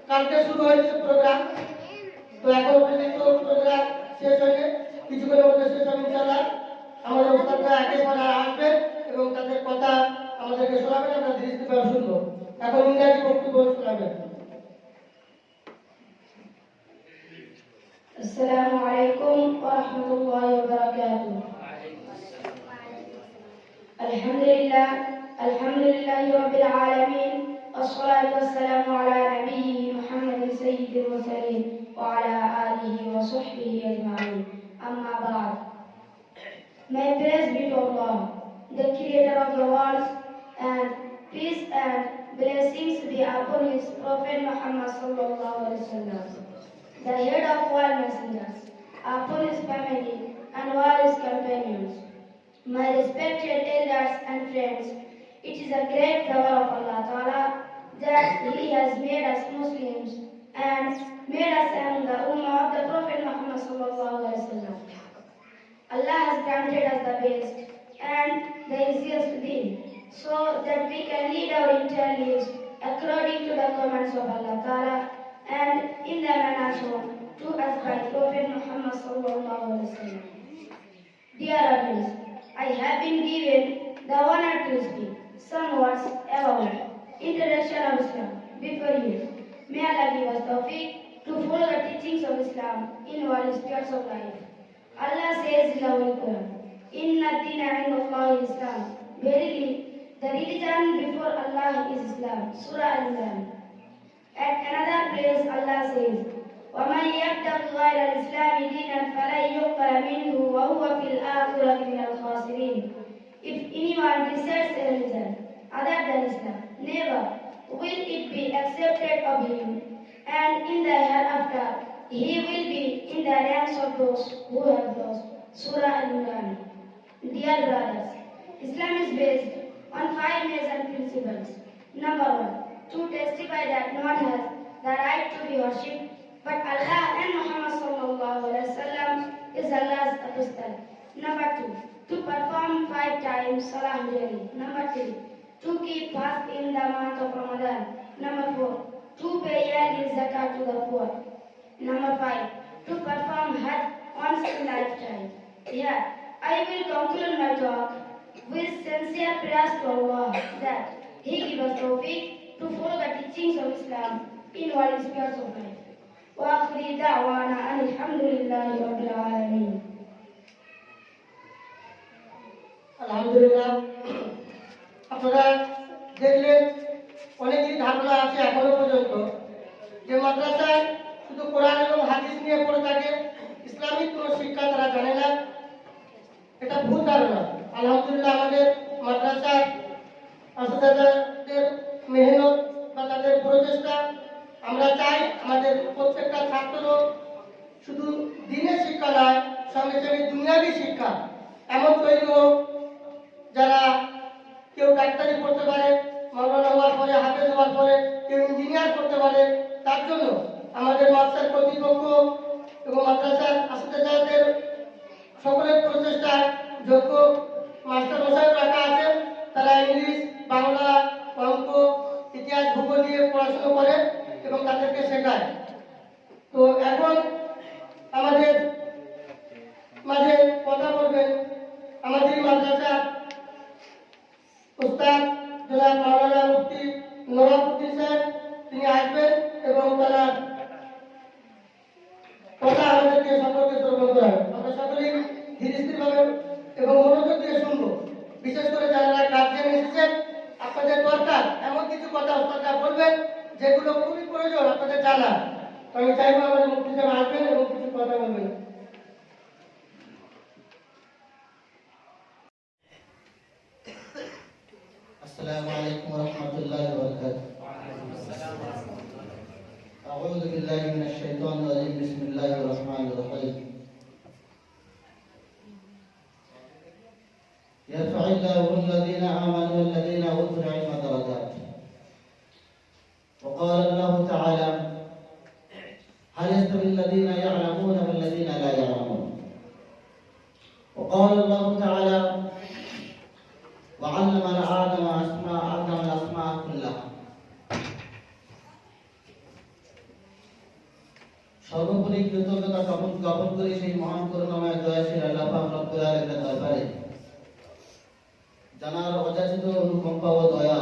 কালকে শুরু হয়েছে প্রোগ্রাম। তো এখন পর্যন্ত প্রোগ্রাম শেষ হয়ে কিছুক্ষণের মধ্যে শেষ হবে ইনশাআল্লাহ। আমাদের উস্তাদরা একেবারে আসবেন এবং তাদের কথা আমাদেরকে শোনাবেন, আমরা দৃষ্টিভাবে শুনবো। এখন ইংরাজি বক্তব্য শোনাবেন। السلام عليكم ورحمة الله وبركاته. الحمد لله رب العالمين، والصلاة والسلام على نبيه محمد سيد المرسلين وعلى آله وصحبه أجمعين. أما بعد. May praise be to Allah, the Creator of the worlds, and peace and blessings be upon His Prophet Muhammad sallallahu alaihi wasallam, the head of all messengers, upon his family and all his companions. My respected elders and friends, it is a great favor of Allah Ta'ala that He has made us Muslims and made us among the Ummah of the Prophet Muhammad sallallahu alaihi wasallam. Allah has granted us the best and the easiest deen, so that we can lead our entire lives according to the commands of Allah Ta'ala and in the manner shown to us by Prophet Muhammad sallallahu alaihi wasallam. Dear audience, I have been given the honor to speak some words about introduction of Islam before you. May Allah give us tawfiq to follow the teachings of Islam in all aspects of life. Allah says in the Holy Quran, "Inna ad-dina 'inda Allahi Islam." Verily, the religion before Allah is Islam. Surah Al-Imran. At another place, Allah says, وَمَنْ يَبْتَغِ غَيْرَ الْإِسْلَامِ دِينًا فَلَنْ يُقْبَلَ مِنْهُ وَهُوَ فِي الْآخِرَةِ مِنَ الْخَاسِرِينَ. If anyone desires a religion other than Islam, never will it be accepted of him, and in the hereafter he will be in the ranks of those who have lost. Surah Al-Imran. Dear brothers, Islam is based on 5 major principles. Number 1, to testify that no one has the right to be worshipped but Allah, and Muhammad sallallahu alaihi wasallam is Allah's apostle. Number 2, to perform 5 times salah daily. Number 3, to keep fast in the month of Ramadan. Number 4, to pay yearly zakat to the poor. Number 5, to perform Hajj once in lifetime. Here, I will conclude my talk with sincere prayers to Allah that He give us tawfiq to follow the teachings of Islam in all aspects of life. وآخر دعوانا أن الحمد لله رب العالمين. আলহামদুলিল্লাহ, আপনারা দেখলেন অনেকই ধারণা আছে এখনো পর্যন্ত যে মাদ্রাসায় শুধু কোরআন এবং হাদিস নিয়ে পড়ে থাকে, ইসলামিক কোনো শিক্ষা তারা জানে না। এটা ভুল ধারণা। আলহামদুলিল্লাহ, আমাদের মাদ্রাসার আসাদাদের মেহনত বা তাদের প্রচেষ্টা, আমরা চাই আমাদের প্রত্যেকটা ছাত্র শুধু দিনের শিক্ষা নয়, সঙ্গে সঙ্গে দুনিয়াবী শিক্ষা এমন তৈরি হোক যারা কেউ ডাক্তারি পড়তে পারে, মাওলানা হওয়ার পরে, হাফেজ হওয়ার পরে কেউ ইঞ্জিনিয়ার করতে পারে। তার জন্য আমাদের মাদ্রাসার কর্তৃপক্ষ এবং মাদ্রাসার আসাদাদের সকলের প্রচেষ্টা যোগ্য মাস্টার মশাই রাখা আছে। তারা ইংলিশ, বাংলা, অঙ্ক, ইতিহাস, ভূগোল নিয়ে পড়াশোনা করে এবং তাদেরকে শেখায়। তো এখন আমাদের মাঝে কথা বলবেন আমাদের মাদ্রাসা উস্তাদ জনাব মাওলানা মুফতি নওয়াবুদ্দিন সাহেব। তিনি আসবেন এবং তারা কথা আমাদেরকে সকলকে শ্রবণ করাবেন। আমরা সকলেই ধীরে স্থিরভাবে এবং মনোযোগ দিয়ে শুনবো। বিশেষ করে যারা গার্জিয়ান এসেছেন, আপনাদের দরকার এমন কিছু কথা উস্তাদরা বলবেন যেগুলো খুবই প্রয়োজন আপনাদের জানা। আমি চাইবো আমাদের মুফতি সাহেব আসবেন এবং কিছু কথা বলবেন। আসসালামু السلام عليكم ورحمة الله وبركاته. أعوذ بالله من الشيطان الرجيم. بسم الله الرحمن الرحيم. يرفع الله الذين آمنوا والذين أوتوا العلم درجات. وقال الله تعالى: هل يستوي الذين يعلمون والذين لا يعلمون. وقال الله تعالى: وعلم آدم الأسماء كلها. সর্বোপরি কৃতজ্ঞতা জ্ঞাপন করি সেই মহান করুণাময় দয়াশীল আল্লাহ পাক রব্বুল আলামিনের দরবারে, জানার অযাচিত অনুকম্পা ও দয়া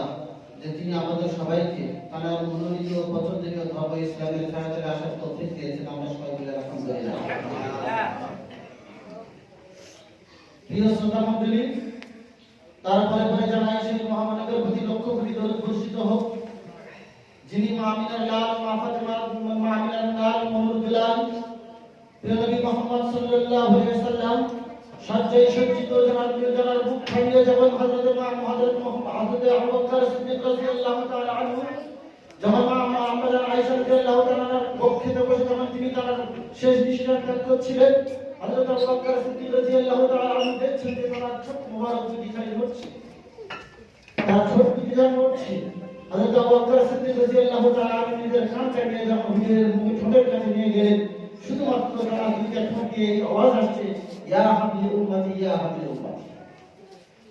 যে তিনি আমাদের সবাইকে তার মনোনীত ও পছন্দনীয় ধর্ম ইসলামের ছায়াতলে আসার তৌফিক দিয়েছেন। আমরা সবাই মিলে আলহামদুলিল্লাহ। প্রিয় শ্রোতা মণ্ডলী, তারপরে পরে জানাই সেই মহামানবের প্রতি লক্ষ কোটি দরুদ বর্ষিত হোক, যিনি মা আমিনার লাল, মা ফাতেমার মা আমিনার লাল, মনুর বিলাল, প্রিয় নবী মুহাম্মদ সাল্লাল্লাহু আলাইহি ওয়াসাল্লাম সজ্জায় সজ্জিত জানার বুক খাইয়ে যখন হযরত আবু বকর সিদ্দিক রাদিয়াল্লাহু তাআলা আনহু যখন আমরা আয়েশা রাদিয়াল্লাহু তাআলা বক্ষে বসে যখন তিনি তার শেষ নিঃশ্বাস ত্যাগ করছিলেন, হযরত আবু বকর সিদ্দিক রাদিয়াল্লাহু তাআলা আনহু দেখছেন যে তার ছোট মুবারক দুটি খালি হচ্ছে, তার ছোট দুটি জান হচ্ছে। হযরত আবু বকর সিদ্দিক রাদিয়াল্লাহু তাআলা আনহু নিজের কানটা নিয়ে যখন নিজের মুখে ঠোঁটের কাছে নিয়ে গেলেন, শুধুমাত্র তারা দুইটা ঠোঁট দিয়ে এই আওয়াজ আসছে, ইয়া হাবিল উম্মতি ইয়া হাবিল উম্মতি।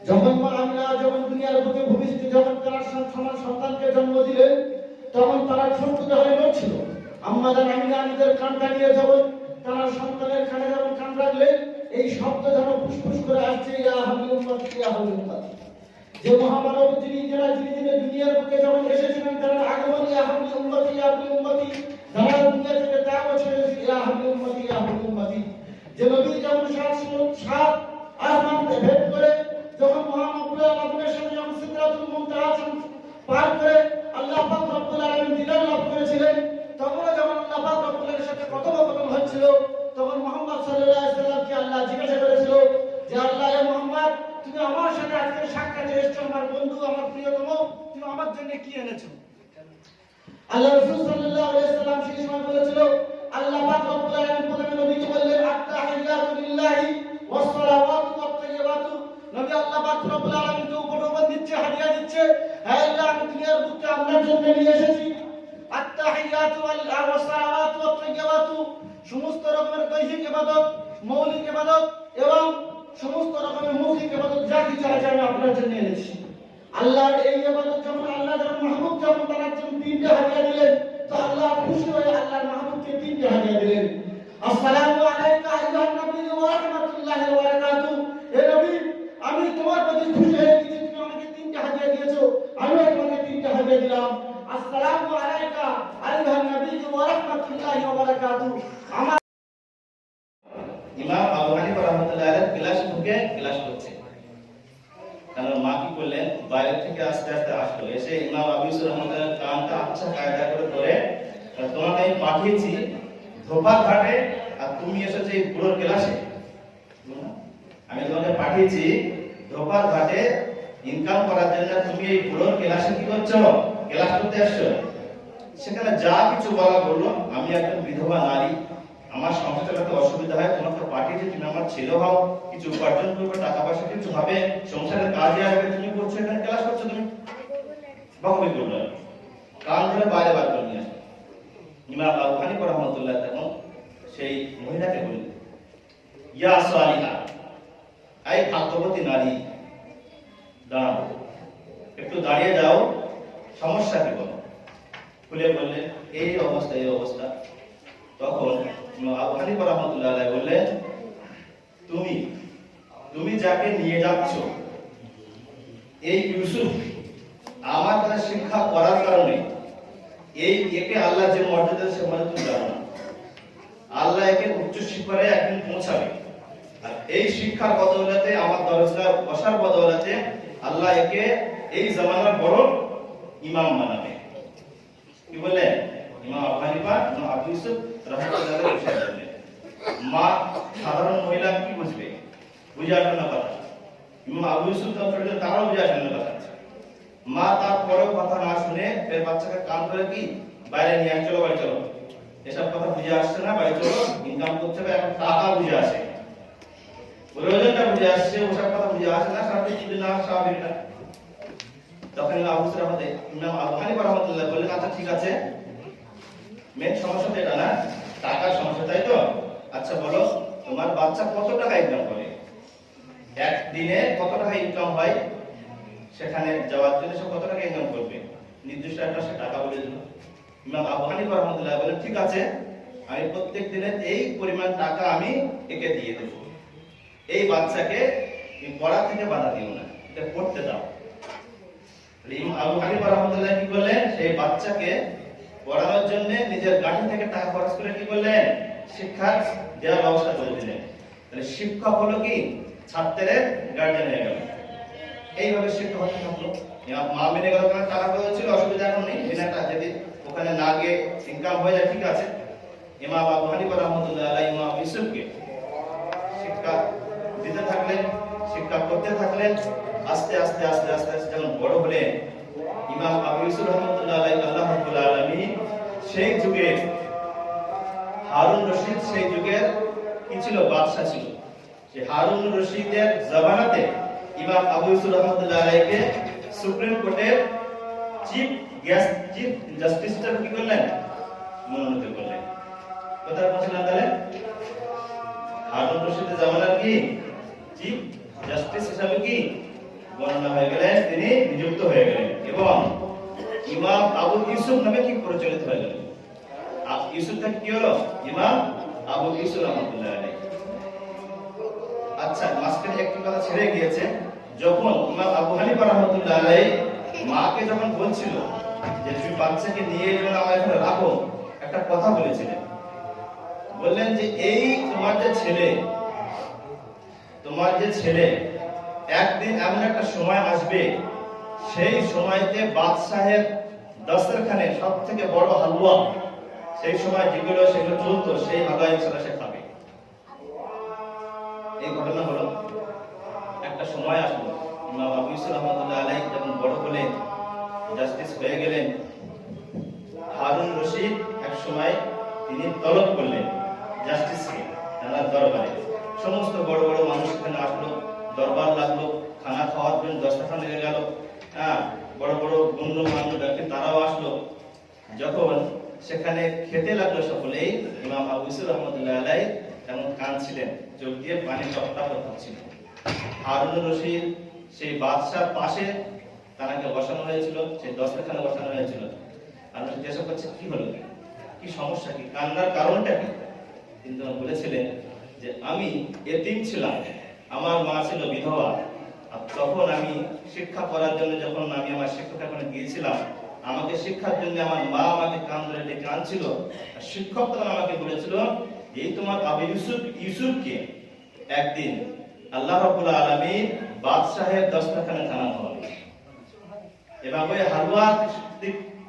যখন মা আমিনা যখন দুনিয়ার বুকে ভূমিষ্ঠ যখন তার সন্তানকে জন্ম দিলেন, তখন তারা ঠোঁট দুটো হয়ে নড়ছিল। আম্মা জান আমিনা নিজের কানটা নিয়ে যখন তার সন্তানের কানে যখন কান রাখলেন, এই শব্দ যেন ফুসফুস করে আসছে, ইয়া হাবিল উম্মতি ইয়া হাবিল উম্মতি। যে মহামানব যিনি দুনিয়ার বুকে যখন এসেছিলেন, তার আগমন ইয়া হাবিল উম্মতি ইয়া হাবিল উম্মতি, যারা দুনিয়া থেকে ত্যাগ ছেড়েছে ইয়া হাবিল উম্মতি ইয়া হাবিল উম্মতি। যে নবী যেমন সাত আসমানকে ভেদ করে যখন মহানবুল আলামিনের সাথে যখন সিদরাতুল মুনতাহা পার করে আল্লাহ পাক রব্বুল আলামিন দিদার লাভ করেছিলেন, তখন যখন আল্লাহ পাক রব্বুল আলামিনের সাথে কথোপকথন হচ্ছিল, তখন মুহাম্মদ সাল্লাল্লাহু আলাইহি ওয়াসাল্লামকে আল্লাহ জিজ্ঞাসা করেছিল যে, আল্লাহ ইয়া মুহাম্মদ, তুমি আমার সাথে আজকে সাক্ষাতে এসেছো, আমার বন্ধু, আমার প্রিয়তম, তুমি আমার জন্য কি এনেছো? আল্লাহ রাসূল সাল্লাল্লাহু আলাইহি ওয়াসাল্লাম সেই সময় বলেছিল, আল্লাহ পাক রব্বুল আলামিন প্রথমে নবীকে বললেন, আত-তাহিয়াতু লিল্লাহি ওয়াস সালাওয়াতু ওয়াত তাইয়্যিবাতু। নবী আল্লাহ পাক রব্বুল আলামিনকে উপঢৌকন দিচ্ছে, হাদিয়া দিচ্ছে, হে আল্লাহ, আমি দুনিয়ার বুকে আপনার জন্য নিয়ে এসেছি আত-তাহিয়াতু ওয়াস সালাওয়াতু ওয়াত তাইয়্যিবাতু, সমস্ত রকমের দৈহিক ইবাদত, মৌলিক ইবাদত এবং সমস্ত রকমের মৌখিক ইবাদত যা কিছু আছে আমি আপনার জন্য এনেছি। আল্লাহর এই ইবাদত যখন আল্লাহ যখন মাহবুব যখন তার জন্য তিনটে হাদিয়া দিলেন, তো আল্লাহ খুশি হয়ে আল্লাহর মাহবুবকে তিনটে হাদিয়া দিলেন। আসসালামু আলাইকা আইয়ুহান নবী ওয়া রাহমাতুল্লাহি ওয়া বারাকাতুহু। হে নবী, আমি তোমার প্রতি খুশি হয়ে গেছি, তুমি আমাকে তিনটে হাদিয়া দিয়েছো, আমিও তোমাকে তিনটে হাদিয়া দিলাম। আসসালামু আলাইকা আইয়ুহান নবী ওয়া রাহমাতুল্লাহি ওয়া বারাকাতুহু। আমার ইমাম আবু হানিফা রাহমাতুল্লাহি আলাইহি ক্লাসে ঢুকে ক্লাস করছে, কারণ মা কি করলেন, বাইরে থেকে আস্তে আস্তে আসলো, এসে ইমাম আবু ইউসুফ রহমাতুল্লাহ কানটা আচ্ছা কায়দা করে ধরে, তোমাকে আমি পাঠিয়েছি ধোপা ঘাটে আর তুমি এসেছো এই পুরো ক্লাসে। আমি তোমাকে পাঠিয়েছি ধোপার ঘাটে ইনকাম করার জন্য, তুমি এই পুরো ক্লাসে কি করছো, ক্লাস করতে আসছো। সেখানে যা কিছু বলা বললো, আমি একজন বিধবা নারী, আমার সংসার চালাতে অসুবিধা হয়, তোমাকে পাঠিয়েছি, তুমি আমার ছেলে হও, কিছু উপার্জন করবে, টাকা পয়সা কিছু হবে, সংসারের কাজে আসবে, তুমি করছো এখানে ক্লাস করছো, তুমি বকবি করবে, কান ধরে বাইরে বার করে নিয়ে আসবে। ইমাম আবু হানিফা রাহমাতুল্লাহ তখন সেই মহিলাকে বললেন, ইয়া সালিহা, এই ভাগ্যবতী নারী, দাঁড়াও, একটু দাঁড়িয়ে যাও, সমস্যা কি বলো। খুলে বললেন, এই অবস্থা এই অবস্থা। তখন আবু হানিফা রাহমাতুল্লাহ আলাইহি বললেন, তুমি যাকে নিয়ে যাচ্ছ, এই ইউসুফ আমার কাছে শিক্ষা করার কারণে একে আল্লাহ যে মর্যাদা সে মর্যাদা তুমি জানো না। আল্লাহ একে উচ্চ শিখরে একদিন পৌঁছাবে, আর এই শিক্ষার বদৌলতে, আমার দরজা বসার বদৌলতে আল্লাহ একে এই জামানার বড় ইমাম বানাবে। কি বললেন ইমাম আবু হানিফা, ইমাম আবু ইউসুফ রাহমাতুল্লাহ আলাইহি বললেন। মা সাধারণ মহিলা কি বুঝবে, বুঝে আসবে না কথা। ইমাম আবু ইউসুফ তারাও বুঝে আসবে না কথা। মা তারপরেও কথা না শুনে ফের বাচ্চাকে কান ধরে কি বাইরে নিয়ে চলো, বাড়ি চলো, এসব কথা বুঝে আসছে না, বাড়ি চলো, ইনকাম করতে হবে, এখন টাকা বুঝে আসে, প্রয়োজনটা বুঝে আসছে, ওসব কথা বুঝে আসে না, সারাদিন যদি না স্বাভাবিক না। তখন আবু হুসাইন আমাদের ইমাম আবু হানিফা রাহমাতুল্লাহ বললেন, আচ্ছা ঠিক আছে, মেন সমস্যা তো এটা না, টাকার সমস্যা, তাই তো? আচ্ছা বলো, তোমার বাচ্চা কত টাকা ইনকাম করে, একদিনে কত টাকা ইনকাম হয়, সেখানে যাওয়ার জন্য সে কত টাকা ইনকাম করবে, নির্দিষ্ট একটা সে টাকা বলে দিল। ইমাম আবু হানিফা রাহমাতুল্লাহ বলেন, ঠিক আছে, আমি প্রত্যেক দিনের এই পরিমাণ টাকা আমি একে দিয়ে দেব, এই বাচ্চাকে তুমি পড়া থেকে বাধা দিও না, এটা পড়তে দাও। ইমাম আবু হানিফা রাহমাতুল্লাহ কি করলেন, সেই বাচ্চাকে পড়ানোর জন্য নিজের গাড়ি থেকে টাকা খরচ করে কি করলেন, শিক্ষা দেওয়ার ব্যবস্থা করে দিলেন। তাহলে শিক্ষক হলো কি ছাত্রের গার্জিয়ান হয়ে গেল, এইভাবে শিক্ষক হতে থাকলো। মা মেনে গেল, কারণ টাকা পয়সা ছিল, অসুবিধা এখন নেই, বিনাটা যদি ওখানে না গিয়ে ইনকাম হয়ে যায় ঠিক আছে। ইমাম আবু হানিফা রাহমাতুল্লাহ আলাইহি ইমাম ইউসুফকে শিক্ষা দিতে থাকলেন, শিক্ষা করতে থাকলেন। আস্তে আস্তে আস্তে আস্তে আস্তে যখন বড় হলেন, ইমাম আবু ইউসুফ রাহমাতুল্লাহ আলাইহি আল্লাহ রাব্বুল আলামিন সেই যুগে হারুন রশিদ, সেই যুগের কি ছিল, বাদশা ছিল। সেই হারুন রশিদের জামানাতে ইমাম আবু ইউসুফ রাহমাতুল্লাহ আলাইহিকে সুপ্রিম কোর্টের চিফ জাস্টিসটা কি করলেন, মনোনীত করলেন। কথা বলছিলাম, তাহলে হারুন রশিদের জামানার কি চিফ জাস্টিস হিসাবে কি গণনা হয়ে গেলেন, তিনি নিযুক্ত হয়ে গেলেন এবং ইমাম আবু ইউসুফ নামে কি প্রচলিত হয়ে গেলেন। ইউসুফ থেকে কি হলো, ইমাম আবু ইউসুফ রাহমাতুল্লাহ আলাইহি। আচ্ছা, মাঝখানে একটি কথা ছেড়ে গিয়েছে, যখন ইমাম আবু হানিফা রাহমাতুল্লাহ আলাইহি মাকে যখন বলছিল যে তুমি বাচ্চাকে নিয়ে যখন আমার এখানে রাখো, একটা কথা বলেছিলেন, বললেন যে এই তোমার যে ছেলে একদিন এমন একটা সময় আসবে, সেই সময়তে বাদশাহের দস্তরখানে সব থেকে বড় হালুয়া, সেই সময় যেগুলো সেগুলো চলতো, সেই হালুয়া ইনশাআল্লাহ সে খাবে। এই ঘটনা হলো, একটা সময় আসলো, ইমাম আবু ইউসুফ রাহমাতুল্লাহ আলাইহি যখন বড় হলেন, জাস্টিস হয়ে গেলেন, হারুন রশিদ এক সময় তিনি তলব করলেন জাস্টিসকে তার দরবারে। সমস্ত বড় বড় মানুষ এখানে আসলো, দরবার লাগলো, খানা খাওয়ার জন্য দস্তরখান লেগে গেল, বড় বড় গণ্যমান্য ব্যক্তি তারাও আসলো। যখন সেখানে খেতে লাগলো সকলেই, ইমাম আবু ইউসুফ রাহমাতুল্লাহ আলাইহি তেমন কাঁদছিলেন, চোখ দিয়ে পানি টপটপ হচ্ছিল। হারুন রশিদ সেই বাদশার পাশে তাকে বসানো হয়েছিল, সেই দস্তরখানে বসানো হয়েছিল। আর জিজ্ঞাসা করছে কি হলো, কি সমস্যা, কি কান্নার কারণটা কি? কিন্তু বলেছিলেন যে আমি এতিম ছিলাম, আমার মা ছিল বিধবা, আর তখন আমি শিক্ষা করার জন্য যখন আমি আমার শিক্ষকের কাছে গিয়েছিলাম, আমাকে শিক্ষার জন্য আমার মা আমাকে কান ধরে ডেকে আনছিল, আর শিক্ষক তখন আমাকে বলেছিল এই তোমার আবু ইউসুফকে একদিন আল্লাহ রাব্বুল আলামিন বাদশাহের দস্তরখানে খাওয়ানো হবে এবং ওই হালুয়া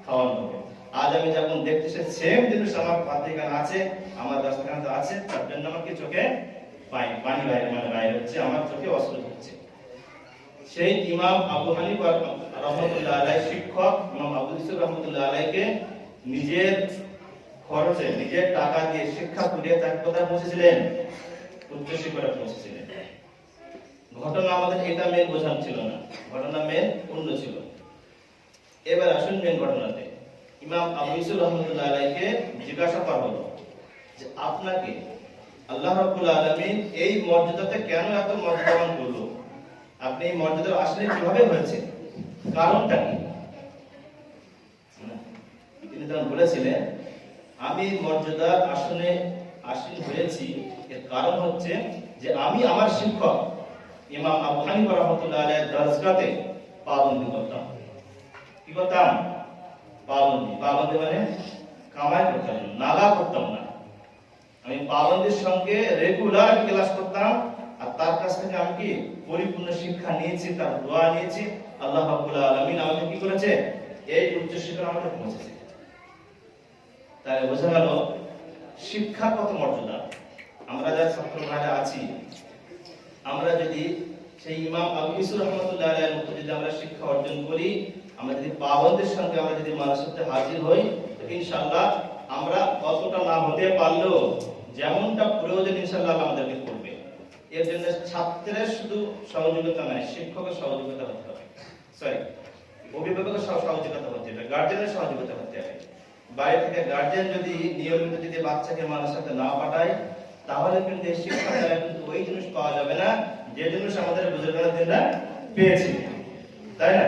খাওয়ানো হবে। আজ আমি যখন দেখতেছি সেম জিনিস আমার পাত্রিকায় আছে, আমার দস্তরখানে আছে, তার জন্য আমাকে চোখে পানি বাইরে হচ্ছে, আমার চোখে অশ্রু হচ্ছে। সেই ইমাম আবু হানিফা রাহমাতুল্লাহ আলাইহি শিক্ষক ইমাম আবু ইউসুফ রাহমাতুল্লাহ আলাইহিকে নিজের খরচে, নিজের টাকা দিয়ে শিক্ষা করিয়ে তাকে কোথায় পৌঁছেছিলেন, উচ্চ শিক্ষায় পৌঁছেছিলেন। ঘটনা আমাদের এটা মেন বোঝানো ছিল না, ঘটনা মেন অন্য ছিল। এবার আসুন মেন ঘটনাতে। ইমাম আবু ইউসুফ রাহমাতুল্লাহ আলাইহিকে জিজ্ঞাসা করা হলো যে আপনাকে আল্লাহ রাব্বুল আলামিন এই মর্যাদাতে কেন এত মর্যাদাবান করলো, আপনি এই মর্যাদা আসলে কিভাবে হয়েছে, কারণটা কি? তিনি তখন বলেছিলেন আমি মর্যাদার আসনে আসীন হয়েছি, এর কারণ হচ্ছে যে আমি আমার শিক্ষক ইমাম আবু হানিফা রাহমাতুল্লাহ আলাইহির দরজগাতে পাবন্দি করতাম। কি করতাম? পাবন্দি মানে কামাই করতাম না, নাগা করতাম না। আমি পাবন্দির সঙ্গে রেগুলার ক্লাস করতাম, আর তার কাছ থেকে আমি কি পরিপূর্ণ শিক্ষা নিয়েছি, তার দোয়া নিয়েছি। আল্লাহ রাব্বুল আলামিন আমাকে কি করেছে, এই উচ্চ শিক্ষা আমাকে পৌঁছেছে। তাই বোঝা গেল শিক্ষা কত মর্যাদা। আমরা যারা ছাত্র ভাইরা আছি, আমরা যদি সেই ইমাম আবু ইউসুফ রাহমাতুল্লাহ আলাইহির মতো যদি আমরা শিক্ষা অর্জন করি, আমরা যদি পাবন্দের সঙ্গে আমরা যদি মানুষের সাথে হাজির হই, তো ইনশাআল্লাহ আমরা কতটা না হতে পারলেও যেমনটা প্রয়োজন ইনশাআল্লাহ আমাদেরকে করবে। এর জন্য ছাত্রের শুধু সহযোগিতা নয়, শিক্ষকের সহযোগিতা হতে হবে, অভিভাবকের সহযোগিতা হতে হবে, গার্জেনের সহযোগিতা হতে হবে। বাইরে থেকে গার্জেন যদি নিয়মিত যদি বাচ্চাকে মানুষের সাথে না পাঠায়, তাহলে কিন্তু এই শিক্ষা দ্বারা কিন্তু ওই জিনিস পাওয়া যাবে না যে জিনিস আমাদের বুজুর্গরা দিনরা পেয়েছে, তাই না?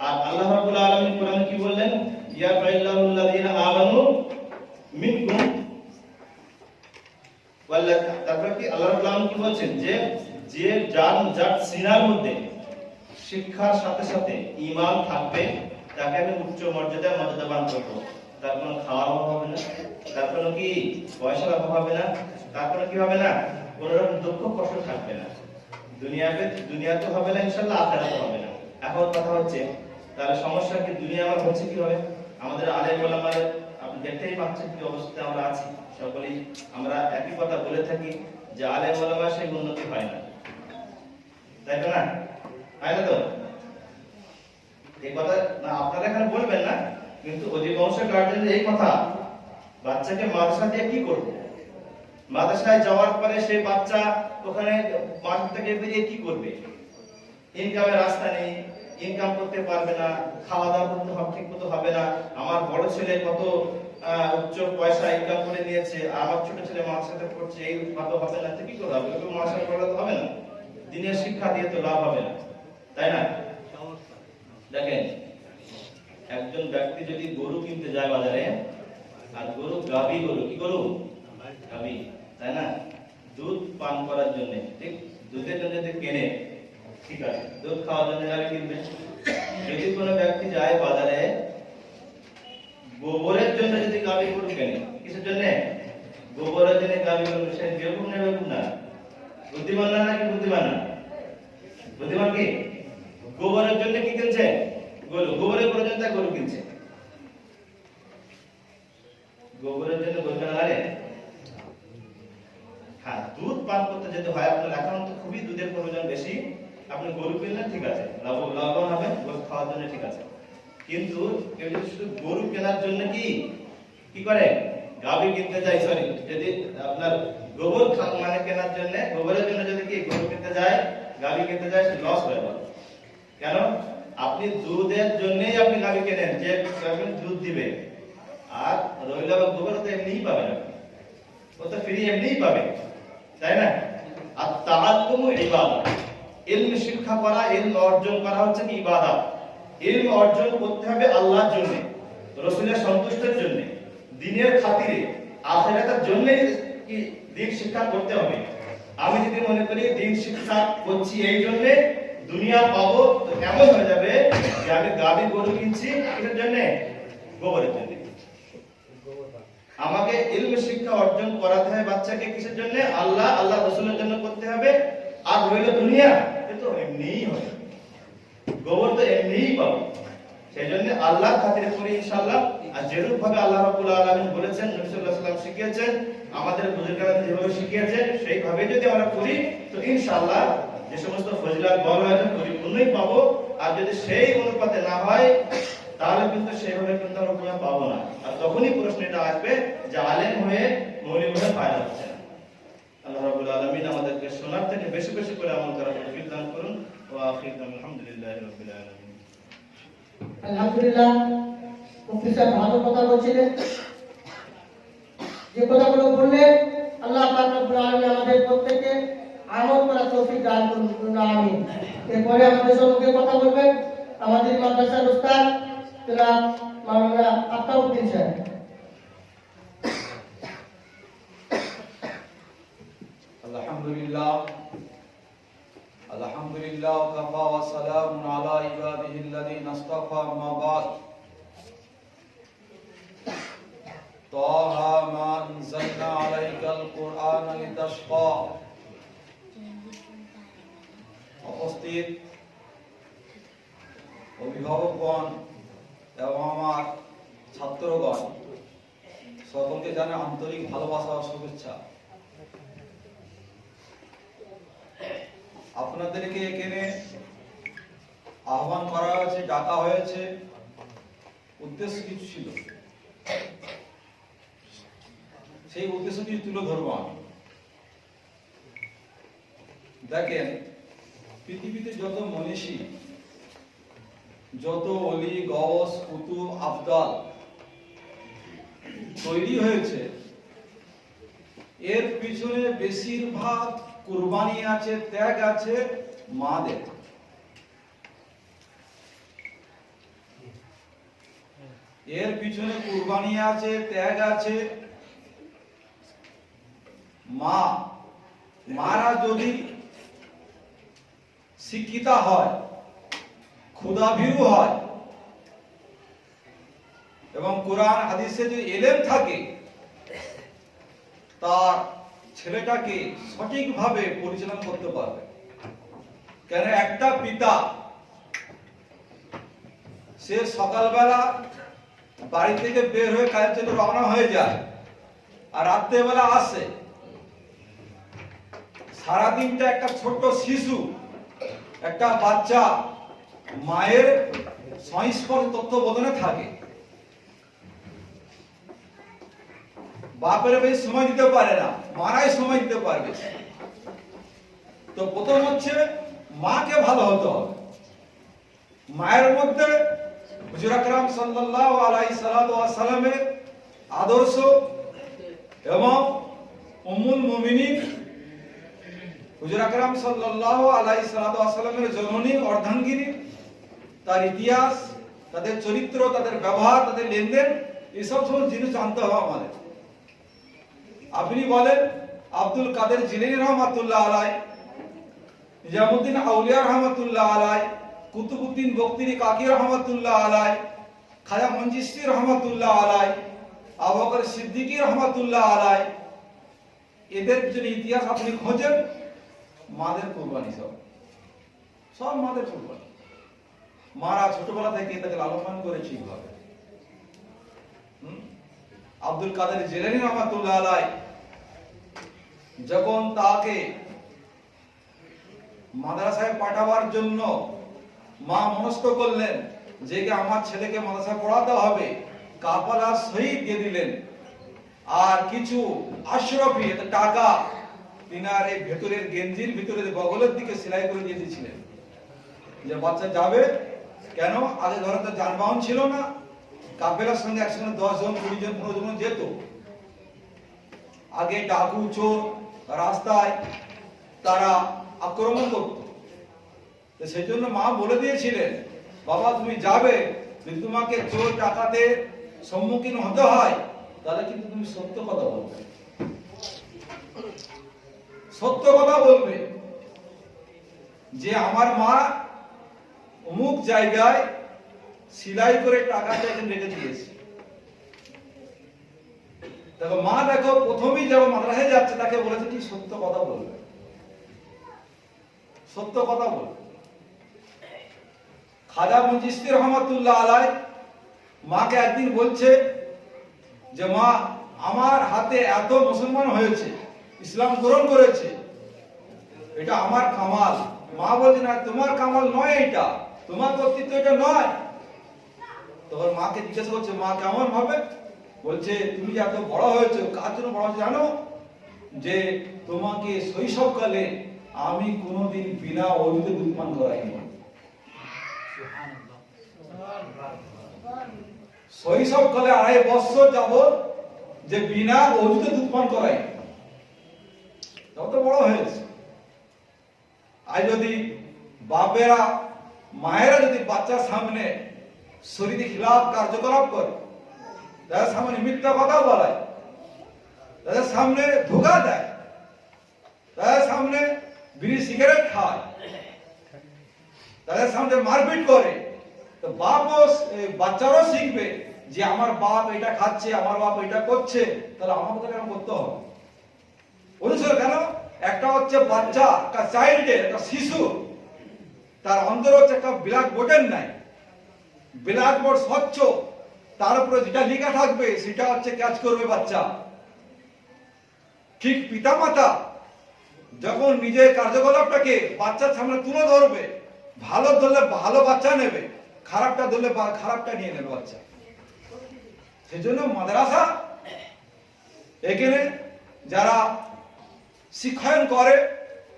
আর আল্লাহ রাব্বুল আলামিন কোরআনে কি বললেন? ইয়া আইয়ুহাল্লাযীনা আমানু মিনকুম ওয়াল্লাযী, তারপর কি আল্লাহ রাব্বুল আলামিন কি বলছেন? যে যার সিনার মধ্যে শিক্ষার সাথে সাথে ঈমান থাকবে, তাকে আমি উচ্চ মর্যাদাবান করব। তার কোনো খাওয়ার অভাব হবে না, তার কোনো কি পয়সার অভাব হবে না, তার কোনো কি হবে না, কোনো রকম দুঃখ কষ্ট থাকবে না। দুনিয়াতে হবে না, ইনশাআল্লাহ আখিরাতে হবে না। এখন কথা হচ্ছে, তাহলে সমস্যা কি দুনিয়া আমার হচ্ছে কি হবে? আমাদের আলেম ওলামাদের আপনি দেখতেই পাচ্ছেন কি অবস্থাতে আমরা আছি। সকলেই আমরা একই কথা বলে থাকি যে আলেম ওলামা সেই উন্নতি হয় না, তাই না? হয় না তো? এই কথা না আপনারা এখানে বলবেন না, কিন্তু অধিকাংশ গার্জেন এই কথা, বাচ্চাকে মাদ্রাসা দিয়ে কি করব? মাদ্রাসায় যাওয়ার পরে সেই বাচ্চা ওখানে মাঠ থেকে বেরিয়ে কি করবে? ইনকামের রাস্তা নেই, ইনকাম করতে পারবে না, খাওয়া দাওয়া করতে ঠিক মতো হবে না। আমার বড় ছেলে কত উচ্চ পয়সা ইনকাম করে নিয়েছে, আমার ছোট ছেলে মাদ্রাসাতে পড়ছে, এই ভালো হবে না, তো কি করে হবে? মাদ্রাসায় পড়লে তো হবে না, দিনের শিক্ষা দিয়ে তো লাভ হবে না, তাই না? দেখেন, একজন ব্যক্তি যদি গরু কিনতে যায় বাজারে, আর গরু গাভী গরু, কি গরু? গাভী, তাই না? দুধ পান করার জন্য, ঠিক দুধের জন্য যদি কেনে, ঠিক আছে, দুধ খাওয়ার জন্য গাভী কিনবে। যদি কোনো ব্যক্তি যায় বাজারে গোবরের জন্য যদি গাভী গরু কেনে, কিসের জন্য? গোবরের জন্য গাভী গরু, সে বেকুব না বেকুব না? বুদ্ধিমান না নাকি বুদ্ধিমান না? বুদ্ধিমান কি? গোবরের জন্য কি কিনছে? গরু। গোবরের প্রয়োজন তাই গরু কিনছে। গোবরের জন্য গরু কেনা লাগে? হ্যাঁ, দুধ পান করতে যদি হয় আপনার, এখন তো খুবই দুধের প্রয়োজন বেশি, আপনি গরু কিনলেন, ঠিক আছে, লাভবান হবে, গরু খাওয়ার জন্য ঠিক আছে। কিন্তু কেউ যদি শুধু গরু কেনার জন্য কি করে? গাভী কিনতে যায়, সরি, যদি আপনার গোবর মানে কেনার জন্য, গোবরের জন্য যদি কি গরু কিনতে যায়, গাভী কিনতে যায়, সে লস হয়ে যাবে। কেন? আপনি দুধের জন্যই আপনি গাভী কেনেন, যে আপনি দুধ দিবে, আর রইলা বা গোবর তো এমনিই পাবেন, ও তো ফ্রি এমনিই পাবে, তাই না? আর তাআল্লুমু ইবাদত, ইলম শিক্ষা করা, ইলম অর্জন করা হচ্ছে কি ইবাদত। ইলম অর্জন করতে হবে আল্লাহর জন্য, রাসূলের সন্তুষ্টির জন্য, দ্বীনের খাতিরে, আখিরাতের জন্য কি দ্বীন শিক্ষা করতে হবে। আমি যদি মনে করি দ্বীন শিক্ষা করছি এই জন্য দুনিয়া পাবো, তো এমন হয়ে যাবে যে আমি গাভী গরু কিনছি কিসের জন্য? গোবরের জন্য। আমাকে ইলম শিক্ষা অর্জন করাতে হবে বাচ্চাকে কিসের জন্য? আল্লাহ রাসূলের জন্য করতে হবে। আর রইল দুনিয়া, এ তো এমনিই হবে, গোবর তো এমনিই পাবো, সেই জন্য আল্লাহর খাতিরে করি ইনশাআল্লাহ। আর যেরূপ ভাবে আল্লাহ রাব্বুল আলামিন বলেছেন, নবী সাল্লাল্লাহু আলাইহি ওয়াসাল্লাম শিখিয়েছেন, আমাদের বুজুর্গরা যেভাবে শিখিয়েছেন সেইভাবে যদি আমরা করি, তো ইনশাআল্লাহ যে সমস্ত ফজিলত বলা হয়েছে পরিপূর্ণই পাবো। আর যদি সেই অনুপাতে না হয়, তাহলে কিন্তু সেইভাবে কিন্তু আমরা কোনো পাবো না। আর তখনই প্রশ্নটা আসবে যে আলেম হয়ে মৌলবী হয়ে ফায়দা হচ্ছে না। আল্লাহ রাব্বুল আলামিন আমাদেরকে শোনার থেকে বেশি বেশি করে আমল করার তৌফিক দান করুন। ওয়া আখিরু আলহামদুলিল্লাহি রাব্বিল আলামিন। আলহামদুলিল্লাহ, মুফতি সাহেব ভালো কথা বলছিলেন। যে কথাগুলো বললেন, আল্লাহ পাক রব্বুল আলামিন আমাদের প্রত্যেককে আমল করার তৌফিক দান করুন, আমিন। এরপরে আমাদের সম্মুখে কথা বলবেন আমাদের মাদ্রাসার উস্তাদ জনাব মাওলানা আফতাবউদ্দিন সাহেব। আলহামদুলিল্লাহ, আলহামদুলিল্লাহ, কাফা ওয়া সালামুন আলা ইবাদিহিল্লাযীনা ইসতাফা, আম্মা বা'দ। তাহা মা আনজালনা আলাইকাল কুরআনা লিতাশকা। উপস্থিত অভিভাবকগণ এবং আমার ছাত্রগণ, সকলকে জানাই আন্তরিক ভালোবাসা ও শুভেচ্ছা। আপনাদেরকে এখানে আহ্বান করা হয়েছে, ডাকা হয়েছে, উদ্দেশ্য কিছু ছিল। সেই উদ্দেশ্যটি তুলে ধরবো আমি। দেখেন, পৃথিবীতে যত মনীষী, যত অলি, গওস, কুতুব, আবদাল তৈরি হয়েছে, এর পিছনে বেশিরভাগ কুরবানি আছে, ত্যাগ আছে মাদের। এর পিছনে কুরবানি আছে, ত্যাগ আছে মা। মারা যদি শিক্ষিতা হয়, ক্ষুধাভীরু হয় এবং কোরআন হাদিসে যদি এলেম থাকে, তার ছেলেটাকে সঠিকভাবে পরিচালনা করতে পারবে। কেন একটা পিতা সে সকালবেলা বাড়ি থেকে বের হয়ে কাজের জন্য রওনা হয়ে যায় আর রাত্রেবেলা আসে, সারাদিনটা একটা ছোট্ট শিশু, একটা বাচ্চা মায়ের সংস্পর্শ তত্ত্বাবধানে থাকে। বাপের বেশি সময় দিতে পারে না, মারাই সময় দিতে পারবে। তো প্রথম হচ্ছে মাকে ভালো হতে হবে। মায়ের মধ্যে হুজুর আকরাম সাল্লাল্লাহু আলাইহি সাল্লামের আদর্শ এবং উম্মুল মুমিনিন হুজুর আকরাম সাল্লাল্লাহু আলাইহি সাল্লামের জননী, অর্ধাঙ্গিনী, তার ইতিহাস, তাদের চরিত্র, তাদের ব্যবহার, তাদের লেনদেন, এসব সমস্ত জিনিস জানতে হবে আমাদের। আপনি বলেন আব্দুল কাদের জিলানী রহমাতুল্লাহ আলাইহি, নিজামুদ্দিন আউলিয়া রহমাতুল্লাহ আলাইহি, কুতুবউদ্দিন বখতিয়ারি কাকি রহমাতুল্লাহ আলাইহি, খাজা মঞ্চিস্তি রহমাতুল্লাহ আলাইহি, আবু বকর সিদ্দিকী রহমাতুল্লাহ আলাইহি, এদের পিছনে ইতিহাস আপনি খোঁজেন, মাদের কুরবানি, সব মাদের কুরবানি। মারা ছোটবেলা থেকে তাকে লালন পালন করে ঠিকভাবে। আব্দুল কাদের জিলানী রহমাতুল্লাহ আলাইহি যখন তাকে মাদ্রাসায় পাঠাবার জন্য মা মনস্থ করলেন যে আমার ছেলেকে মাদ্রাসায় পড়াতে হবে, কাফালা শহীদ দিয়ে দিলেন আর কিছু আশরাফি টাকা তিনার এই ভেতরের গেঞ্জির ভিতরে বগলের দিকে সেলাই করে দিয়ে দিয়েছিলেন যে বাচ্চা যাবে। কেন? আগে ধরে তো যানবাহন ছিল না, কাফেলার সঙ্গে একসঙ্গে 10 জন, 20 জন, 15 জন যেত। আগে ডাকু চোর রাস্তায় তারা আক্রমণ করত। তো সেই জন্য মা বলে দিয়েছিলেন, বাবা তুমি যাবে, যদি তোমাকে চোর ডাকাতের সম্মুখীন হতে হয় তাহলে কিন্তু তুমি সত্য কথা বলবে, সত্য কথা বলবে যে আমার মা অমুক জায়গায় সেলাই করে টাকাটা এখানে রেখে দিয়েছে। দেখো মা, দেখো প্রথমেই যখন মাদ্রাসায় যাচ্ছে তাকে বলেছে কি সত্য কথা বলবে, সত্য কথা বলবে। খাজা মঞ্চিস্তি রহমাতুল্লাহ আলাইহি মাকে একদিন বলছে যে মা, আমার হাতে এত মুসলমান হয়েছে, ইসলাম গ্রহণ করেছে, এটা আমার কামাল। মা বলছে না, তোমার কামাল নয়, এটা তোমার কর্তৃত্ব, এটা নয়। তখন মাকে জিজ্ঞাসা করছে, মা কেমন ভাবে? বলছে তুমি যে এত বড় হয়েছে, কার জন্য বড় হয়েছে জানো? যে তোমাকে শৈশবকালে আমি কোনোদিন বিনা অজুতে দুধ পান করাইনি। শৈশবকালে 2.5 বছর যাবত যে বিনা অজুতে দুধ পান করাই, যত বড় হয়েছে। আর যদি বাপেরা, মায়েরা যদি বাচ্চার সামনে শরীরে খিলাফ কার্যকলাপ করে, তাদের সামনে মিথ্যা কথা বলায়, তাদের সামনে ধোঁকা দেয়, তাদের সামনে বিড়ি সিগারেট খায়, তাদের সামনে মারপিট করে, তো বাপও বাচ্চারাও শিখবে যে আমার বাপ এটা খাচ্ছে, আমার বাপ এটা করছে, তাহলে আমাকে তো কেন করতে হবে? অনুসরণ কেন? একটা হচ্ছে বাচ্চা, একটা চাইল্ডের, একটা শিশু, তার অন্তরে হচ্ছে একটা ব্ল্যাক বোর্ডের নাই, ব্ল্যাক বোর্ড স্বচ্ছ, তার উপরে যেটা লেখা থাকবে সেটা হচ্ছে ক্যাচ করবে বাচ্চা। ঠিক পিতামাতা যখন নিজের কার্যকলাপটাকে বাচ্চার সামনে তুলে ধরবে, ভালো ধরলে ভালো বাচ্চা নেবে, খারাপটা ধরলে খারাপটা নিয়ে নেবে বাচ্চা। সেজন্য মাদ্রাসা এখানে যারা শিক্ষায়ন করে,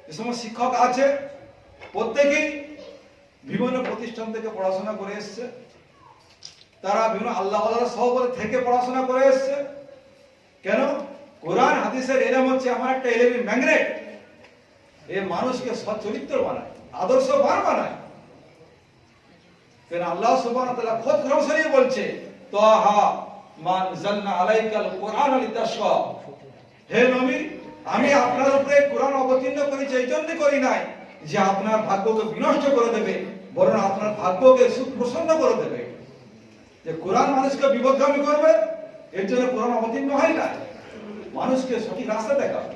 যে সমস্ত শিক্ষক আছে প্রত্যেকেই বিভিন্ন প্রতিষ্ঠান থেকে পড়াশোনা করে এসছে, তারা বিভিন্ন আল্লাহ সহবত থেকে পড়াশোনা করে এসছে। কেন? কোরআন হাদিসের এলেম হচ্ছে আমার একটা এলেমের ম্যাগনেট, এ মানুষকে সচ্চরিত্র বানায়, আদর্শবান বানায়। কেন আল্লাহ সুবহানাহু ওয়া তাআলা খোদ রসুলিয়ে বলছে, তাহা মান জালনা আলাইকাল কোরআন লিতাশকা, হে নবী আমি আপনার উপরে কোরআন অবতীর্ণ করেছি এই জন্য করি নাই যে আপনার ভাগ্যকে বিনষ্ট করে দেবে, বরং আপনার ভাগ্যকে সুপ্রসন্ন করে দেবে। যে কোরআন মানুষকে বিপদগামী করবে এর জন্য কোরআন অবতীর্ণ হয় না, মানুষকে সঠিক রাস্তা দেখাবে।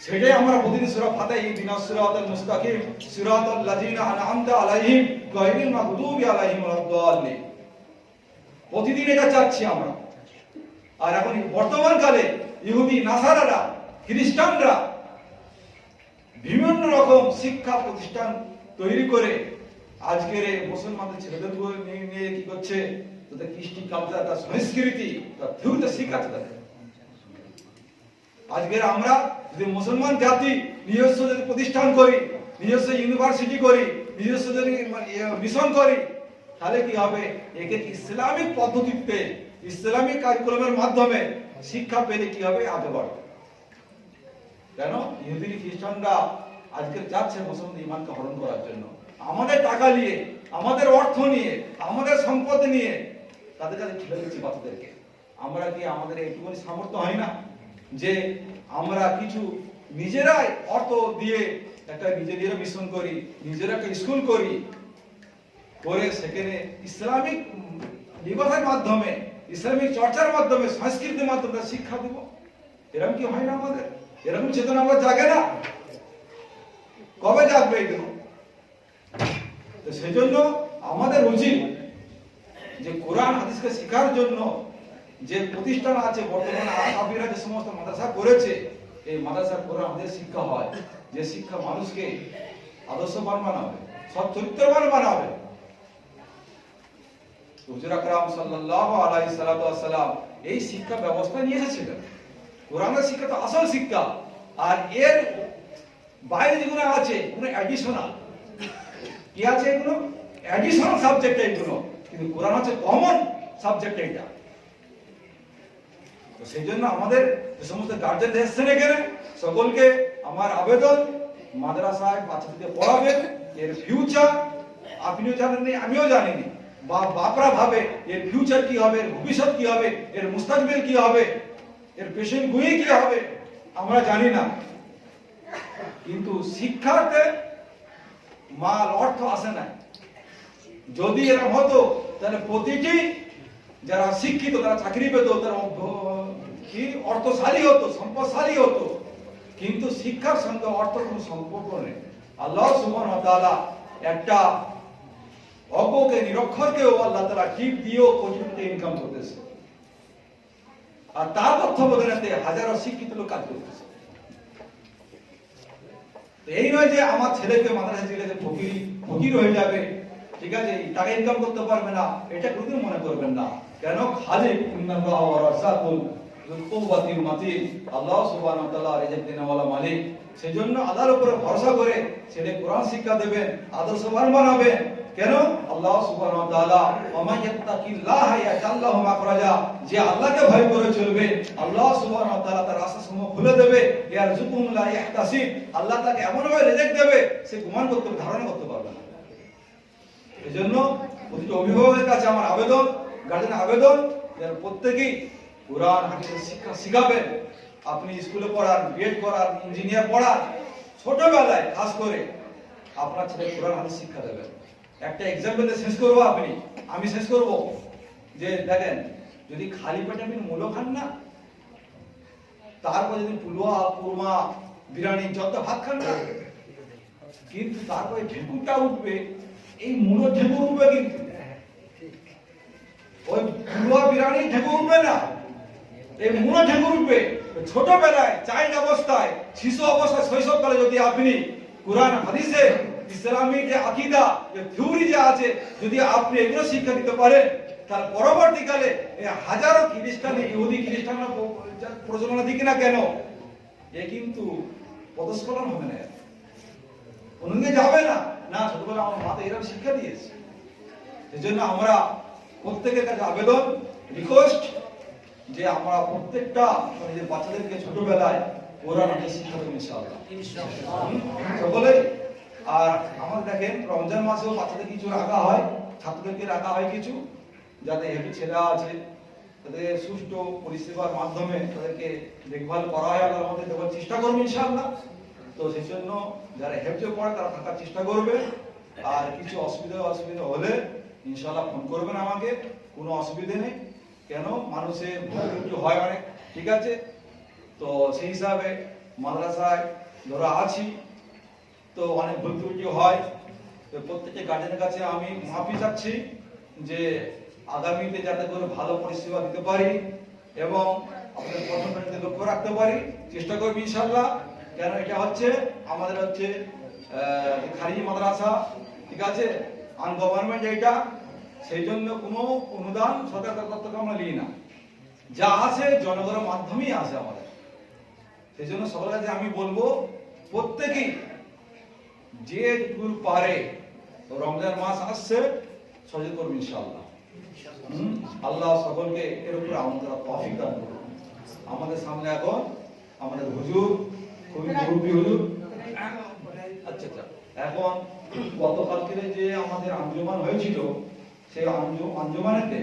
সেটাই আমরা প্রতিদিন সূরা ফাতিহা ইহদিনাস সিরাতাল মুস্তাকিম সিরাতাল লাযিনা আনআমতা আলাইহিম গায়রিল মাগদুবি আলাইহিম ওয়ালাদ-দাল্লিন, প্রতিদিন এটা চাচ্ছি আমরা। আর এখন বর্তমান কালে ইহুদি নাসারারা, খ্রিস্টানরা বিভিন্ন রকম শিক্ষা প্রতিষ্ঠান তৈরি করে আজকের এই মুসলমানদের ছেলেদের নিয়ে কি করছে, তাদের কৃষ্টি কালচার, তার সংস্কৃতি, তার থিওরিতে শিখাচ্ছে তাদের। আজকের আমরা যদি মুসলমান জাতি নিজস্ব যদি প্রতিষ্ঠান করি, নিজস্ব ইউনিভার্সিটি করি, নিজস্ব যদি মিশন করি, তাহলে কি হবে? একে ইসলামিক পদ্ধতিতে ইসলামিক কারিকুলামের মাধ্যমে শিক্ষা পেলে কি হবে? আগে বাড়বে। কেন? ইহুদি খ্রিস্টানরা আজকে যাচ্ছে মুসলমানদের ঈমানকে হরণ করার জন্য, আমাদের টাকা নিয়ে, আমাদের অর্থ নিয়ে, আমাদের সম্পদ নিয়ে তাদের কাছে ঠেলে দিচ্ছি বাচ্চাদেরকে। আমরা কি আমাদের এইটুকুনি সামর্থ্য হয় না যে আমরা কিছু নিজেরাই অর্থ দিয়ে একটা নিজেরা মিশন করি, নিজেরা একটা স্কুল করি, করে সেখানে ইসলামিক বিবাহের মাধ্যমে, ইসলামিক চর্চার মাধ্যমে, সংস্কৃতির মাধ্যমে শিক্ষা দেব? এরকম কি হয় না আমাদের? এরকম চেতনা আমরা জাগে না? কবে জাগবে এগুলো? তো সেই জন্য আমাদের উচিত যে কোরআন হাদিসকে শেখার জন্য যে প্রতিষ্ঠান আছে, বর্তমানে আকাবিরা যে সমস্ত মাদ্রাসা করেছে, এই মাদ্রাসা কোরআন হাদিস শিক্ষা হয়, যে শিক্ষা মানুষকে আদর্শবান বানাবে, সচ্চরিত্রবান বানাবে। হুজুর আকরাম সাল্লাল্লাহু আলাইহি সাল্লাম এই শিক্ষা ব্যবস্থা নিয়ে এসেছিলেন। কোরআনের শিক্ষা তো আসল শিক্ষা, আর এর বাইরে যেগুলো আছে কোনো অ্যাডিশনাল কি আছে, এগুলো অ্যাডিশনাল সাবজেক্ট এগুলো, কিন্তু কোরআন হচ্ছে কমন সাবজেক্ট এটা। তো সেই জন্য আমাদের যে সমস্ত গার্জেন এসেছেন এখানে, সকলকে আমার আবেদন, মাদ্রাসায় বাচ্চাদের পড়াবেন, এর ফিউচার আপনিও জানেননি, আমিও জানিনি, বাপরা ভাবে এর ফিউচার কি হবে, এর ভবিষ্যৎ কি হবে, এর মুস্তাকবিল কি হবে, এর পেশেন্ট গুই কি হবে আমরা জানি না। কিন্তু শিক্ষাতে মাল অর্থ আসে না। যদি এরকম হতো তাহলে প্রতিটি যারা শিক্ষিত তারা চাকরি পেত, তারা কি অর্থশালী হতো, সম্পদশালী হতো। কিন্তু শিক্ষার সঙ্গে অর্থ কোনো সম্পর্ক নেই। আল্লাহ সুবহানাহু ওয়া তাআলা একটা অজ্ঞকে, নিরক্ষরকেও আল্লাহ তাআলা টিপ দিয়েও কোটি কোটি ইনকাম করতেছে, আর তার তত্ত্বাবধানেতে হাজারো শিক্ষিত লোক কাজ করতেছে। এই নয় যে আমার ছেলেকে মাদ্রাসা দিলে যে ফকির হয়ে যাবে, ঠিক আছে, টাকা ইনকাম করতে পারবে না, এটা কোনোদিন মনে করবেন না। কেন? খালিক ইন্নাল্লাহু ওয়া রাসাকুল যুল কুওয়াতিল মাতিন, আল্লাহ সুবহানাহু ওয়া তাআলা রিজিক দেনেওয়ালা মালিক। সেজন্য আল্লাহর উপরে ভরসা করে ছেলে কোরআন শিক্ষা দেবেন, আদর্শবান বানাবেন। কেন? আল্লাহ সুবহানাহু ওয়া তাআলা ওয়া ইয়াত্তাকিল্লাহা ইয়াজআল লাহু মাখরাজা, যে আল্লাহকে ভয় করে চলবে আল্লাহ সুবহানাহু ওয়া তাআলা তার রাস্তাসমূহ খুলে দেবে। ইয়ারযুকুম লা ইয়াহতাসিব, আল্লাহ তাকে এমন ভাবে রিজিক দেবে সে গুমান করতে, ধারণা করতে পারবে না। এজন্য প্রতিটি অভিভাবকের কাছে আমার আবেদন, গার্জেনের আবেদন, যেন প্রত্যেকেই কোরআন হাদিসের শিক্ষা শিখাবেন। আপনি স্কুলে পড়ান, বিএড করান, ইঞ্জিনিয়ার পড়ান, ছোটবেলায় খাস করে আপনার ছেলে কোরআন হাদিস শিক্ষা দেবেন। একটা এক্সাম্পল শেষ করবো, আমি শেষ করব যে দেখেন, যদি খালি পেটে আপনি মূলো খান না, তারপর যদি পুলুয়া, কুরমা, বিরিয়ানি, যত ভাত খান না, কিন্তু তারপরে ঢেকুরটা উঠবে, এই মূলো ঢেকুর উঠবে, কিন্তু ওই পুলুয়া বিরিয়ানি ঢেকুর উঠবে না, এই মূলো ঢেকুর উঠবে। ছোটবেলায় চাইল্ড অবস্থায়, শিশু অবস্থায়, শৈশবকালে যদি আপনি কোরআন হাদিসে ইসলামী যে আকীদা, যে থিওরি যে আছে, যদি আপনি এগুলো শিক্ষা দিতে পারেন, তার পরবর্তীকালে এই হাজারো খ্রিস্টান, ইহুদি খ্রিস্টান প্রচলনের দিকে না কেন, এ কিন্তু পদস্খলন হবে না, অনুগে যাবে না। না, ছোটবেলা আমার মা তো এরকম শিক্ষা দিয়েছে। এই জন্য আমরা প্রত্যেকের কাছে আবেদন, রিকোয়েস্ট, যে আমরা প্রত্যেকটা নিজের বাচ্চাদেরকে ছোটবেলায় কোরআন শিক্ষা দেবো ইনশাআল্লাহ, সকলে। আর আমাদের দেখেন রমজান মাসেও বাচ্চাদের কিছু রাখা হয়, ছাত্রদেরকে রাখা হয় কিছু, যাতে হেঁটে ছেলে আছে তাদের সুষ্ঠু পরিষেবার মাধ্যমে তাদেরকে দেখভাল করা হয়, আল্লাহর মধ্যে দেওয়ার চেষ্টা করবো ইনশাআল্লাহ। তো সেই জন্য যারা হেফজে পড়ে তারা থাকার চেষ্টা করবে। আর কিছু অসুবিধা হলে ইনশাআল্লাহ ফোন করবেন আমাকে, কোনো অসুবিধা নেই। কেন, মানুষের ভুল হয় অনেক, ঠিক আছে? তো সেই হিসাবে মাদ্রাসায় ধরা আছি, তো অনেক ভুল ত্রুটি হয়। তো প্রত্যেকটা গার্জেনের কাছে আমি মাফি চাচ্ছি, যে আগামীতে যাতে করে ভালো পরিষেবা দিতে পারি এবং আপনাদের পঠনপাঠীতে লক্ষ্য রাখতে পারি, চেষ্টা করবো ইনশাআল্লাহ। কেন, এটা হচ্ছে আমাদের হচ্ছে খারিজি মাদ্রাসা, ঠিক আছে, আনগভর্নমেন্ট এইটা, সেই জন্য কোনো অনুদান সরকার তরফ থেকে আমরা নিই না, যা আছে জনগণের মাধ্যমেই আছে আমাদের। সেই জন্য সবার কাছে আমি বলবো, প্রত্যেকেই যে যেটুকু পারে, রমজান মাস আসছে, সহযোগ করবে ইনশাআল্লাহ। আল্লাহ সকলকে এর উপরে আমাদের তৌফিক দান করুন। আমাদের সামনে এখন আমাদের হুজুর, খুবই মুরব্বী হুজুর। আচ্ছা, এখন গতকালকে যে আমাদের আঞ্জুমান হয়েছিল, সেই আঞ্জুমানেতে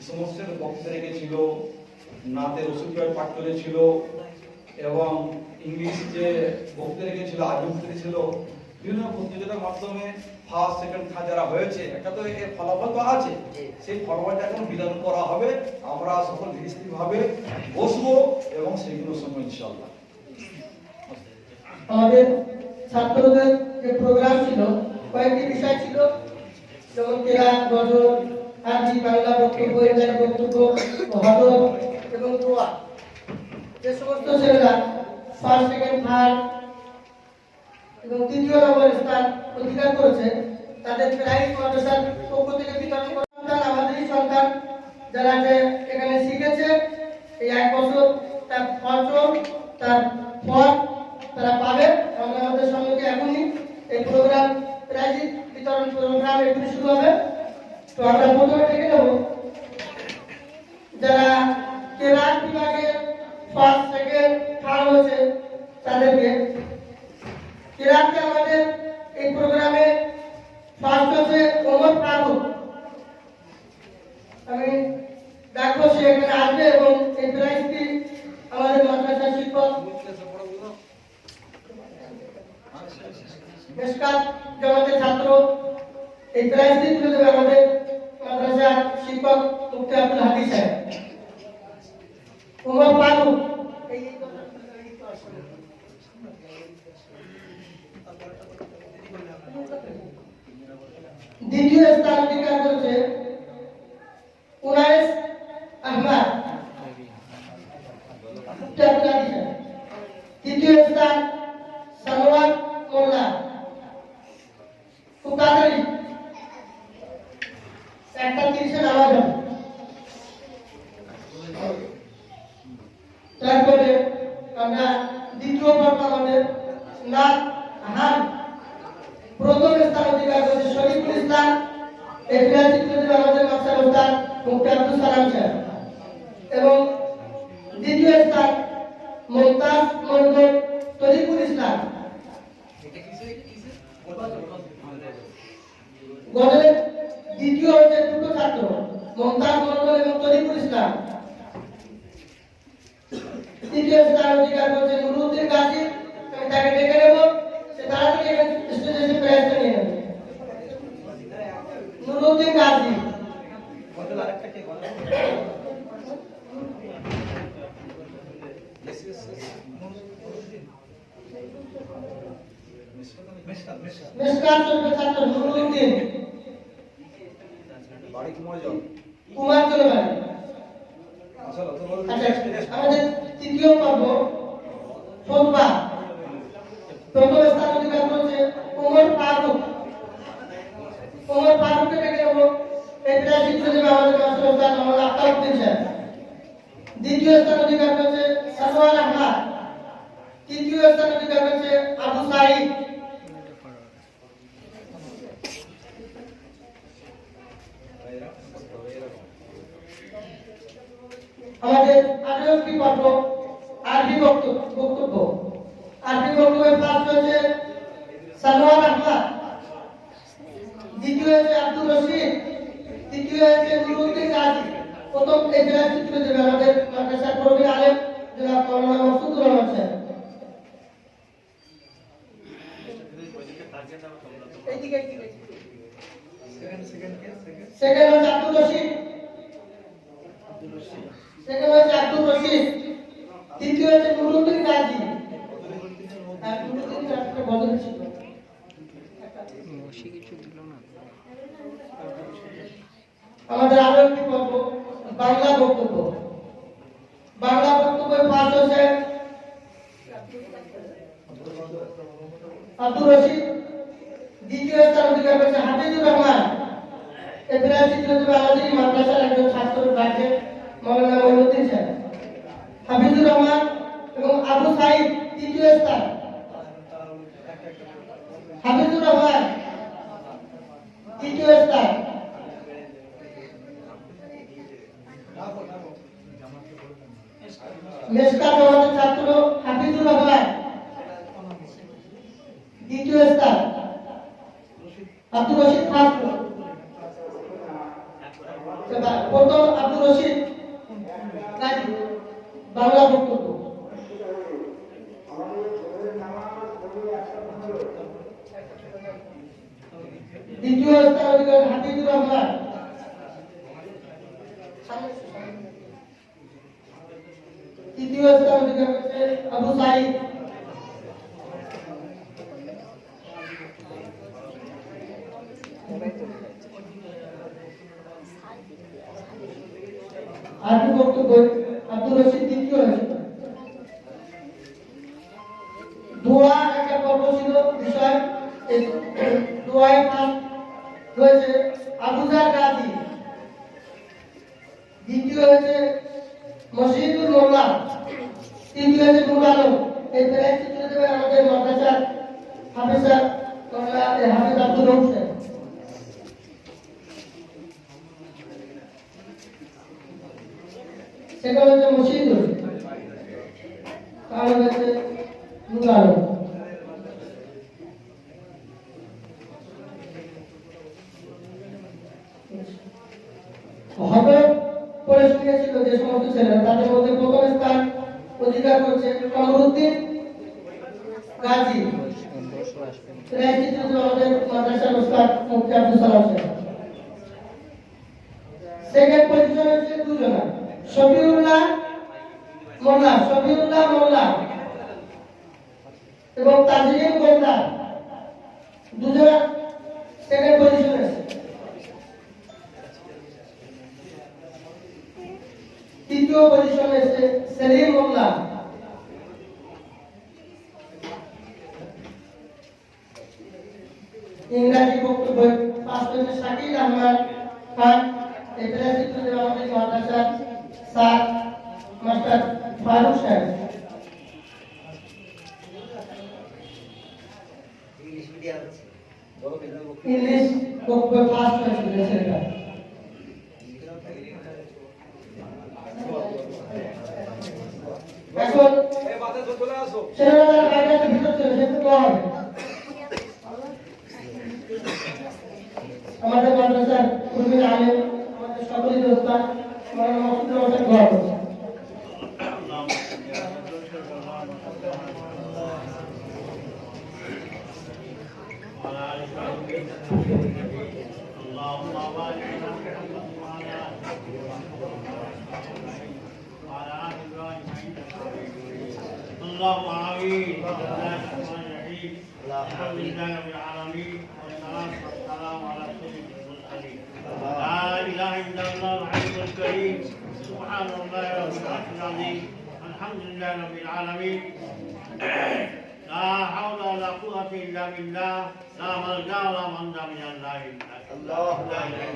সমস্ত বক্তৃতা রেখেছিল, নাতের ওষুধ পাঠ করেছিল এবং ইংলিশ যে বক্তৃতা রেখেছিল, আজম ছিল, বিভিন্ন প্রতিযোগিতার মাধ্যমে ফার্স্ট, সেকেন্ড, থার্ড যারা হয়েছে, একটা তো এর ফলাফল তো আছে, সেই ফলাফলটা এখন বিধান করা হবে। আমরা সকল ধীরে ভাবে বসবো এবং সেইগুলো শুনবো ইনশাআল্লাহ। আমাদের ছাত্রদের যে প্রোগ্রাম ছিল, কয়েকটি বিষয় ছিল, যেমন কেরাত, গজল, আরবি, বাংলা বক্তব্য, ইংরেজি বক্তব্য, হজর এবং দোয়া। যে সমস্ত ছেলেরা ফার্স্ট, সেকেন্ড, থার্ড এবং তৃতীয় নম্বর স্থান অধিকার করেছে, তাদের প্রাইজ মাদ্রাসার পক্ষ থেকে বিতরণ করা হবে। আমাদেরই সন্তান যারা এখানে শিখেছে, এই 1 বছর তার খরচ, তার ফল তারা পাবে। আমরা আমাদের সঙ্গে এখনই এই প্রোগ্রাম, প্রাইজ বিতরণ প্রোগ্রাম এখনই শুরু হবে। তো আমরা প্রথমে ডেকে নেব যারা কেরাত বিভাগে ফার্স্ট, সেকেন্ড, থার্ড হয়েছে তাদেরকে। কেরাতে আমাদের এই প্রোগ্রামে ফার্স্ট হচ্ছে ওমর ফারুক। আমি দেখো সে এখানে আসবে এবং এই প্রাইজটি আমাদের মাদ্রাসার শিক্ষক মেশকাত জমাতের ছাত্র এই প্রাইজটি তুলে দেবে আমাদের মাদ্রাসার শিক্ষক মুফতি আব্দুল হাদি সাহেব। ওমর ফারুক দ্বিতীয় স্থান অধিকার করেছে উনাইস আহমদ। তৃতীয় স্থান সানোয়ার মোল্লা কুকাদারি। একটা 30 নামাজ হবে। তারপরে আমরা দ্বিতীয় পর্ব আমাদের নাত হান প্রথম স্থান অধিকার করেছে শরীফুল ইসলাম। এই প্রাইজ দিতে আমাদের মাস্টার ওস্তাদ মুফতি আব্দুল সালাম সাহেব। এবং দ্বিতীয় স্থান মুমতাজ মন্ডল তরিকুল ইসলাম। গজলের দ্বিতীয় হচ্ছে দুটো ছাত্র, মুমতাজ মন্ডল এবং তরিকুল ইসলাম। তৃতীয় স্থান অধিকার করেছে নুরুদ্দিন গাজী। আমি তাকে ডেকে নেব, সে তাড়াতাড়ি স্টেজে প্রাইজটা নিয়ে নেবে। নুরুদ্দিন গাজী। মেশকাত শরীফের ছাত্র নুরুদ্দিন। বাড়ি কুমারজন। কুমারজন বাড়ি। আচ্ছা, আমাদের তৃতীয় পর্ব খুতবা। প্রথম স্থান অধিকার করেছে সালাউদ্দিন সাহেব। দ্বিতীয় স্থান অধিকার করেছে সারওয়ার আহমদ। তৃতীয় স্থান অধিকার করেছে আবু সাইদ। আমাদের আরো একটি পর্ব আরবি বক্তব্য। আরবি বক্তব্যে ফার্স্ট হয়েছে সারওয়ার আহমদ, দ্বিতীয় হয়েছে আব্দুর রশিদ, তৃতীয় হয়েছে নুরুদ্দিন গাজী। প্রথম এই জেলা চিত্র দেবে আমাদের মাদ্রাসার প্রবীণ আলেম জনাব মাওলানা মাসুদুর রহমান সাহেব। সেকেন্ড হচ্ছে আব্দুর রশিদ, তৃতীয় হচ্ছে নুরুদ্দিন গাজী। আর নুরুদ্দিন গাজীকে বদল ছিল। আমাদের আরো একটি পর্ব বাংলা বক্তব্য। বাংলা বক্তব্যে ফার্স্ট হচ্ছে আব্দুর রশিদ, দ্বিতীয় স্থান অধিকার করেছে হাফিজুর রহমান। এই প্রায় চিত্র দেবে আমাদের মাদ্রাসার একজন ছাত্র রাখে মাওলানা মঈনুদ্দিন সাহেব। হাফিজুর রহমান এবং আবু সাইদ তৃতীয় স্থান। হাফিজুর রহমান তৃতীয় স্থান। মেশকাত জামাতের ছাত্র হাফিজুর রহমান দ্বিতীয় স্থান। আব্দুর রশিদ ফার্স্ট। প্রথম আব্দুর রশিদ গাজী, বাংলা বক্তব্য। দ্বিতীয় স্থান অধিকার হাফিজুর রহমান। তৃতীয় স্থান অধিকার করেছে আবু সাইদ। আরবি বক্তব্য আব্দুর রশিদ তৃতীয় হয়েছে। দোয়া একটা পর্ব ছিল বিষয়। এই দোয়ায় ফার্স্ট হয়েছে আবুজার গাজী, দ্বিতীয় হয়েছে মসজিদুল মোল্লা, তৃতীয় হয়েছে নূর আলম। এই প্রায় চিত্র দেবে আমাদের মাদ্রাসার হাফিজ আব্দুর রউফ সাহেব। সেটা হচ্ছে মসজিদুল, আর হচ্ছে নূর আলম। হবে পরে শুনিয়েছিল যে সমস্ত ছেলেরা, তাদের মধ্যে প্রথম স্থান অধিকার করছে কামরুদ্দিন গাজী। আমাদের মাদ্রাসার উস্তাদ মুফতি আব্দুল সালাম সাহেব। সেকেন্ড পজিশন হচ্ছে দুজনা, শফিউল্লাহ মোল্লা এবং তাজরিন গোলদার, দুজনা সেকেন্ড পজিশনে আছে। তৃতীয় পজিশনে আছে সেলিম মোল্লা। ইংরাজি বক্তব্য ফার্স্ট হচ্ছে শাকিল আহমদ খান। এই প্রায় চিত্র দেবে আমাদের মাদ্রাসার স্যার মাস্টার ফারুক সাহেব। ইংলিশ বক্তব্য ফার্স্ট হয়েছিল সেটা। এখন ছেলেরা যারা বাইরে আছে ভিতর চলে যেতে দেওয়া হবে। আমাদের মাদ্রাসার প্রবীণ আলেম, আমাদের সকলের দোস্তান মাওলানা মাসুদুর রহমান সাহেব দোয়া করছেন। اللهم آمين. الحمد لله رب العالمين والصلاة والسلام على سيد المرسلين. لا إله إلا الله الحي الكريم. سبحان الله رب العرش العظيم. الحمد لله رب العالمين. لا حول ولا قوة إلا بالله. لا ملجأ ولا منجا من الله. الله لا إله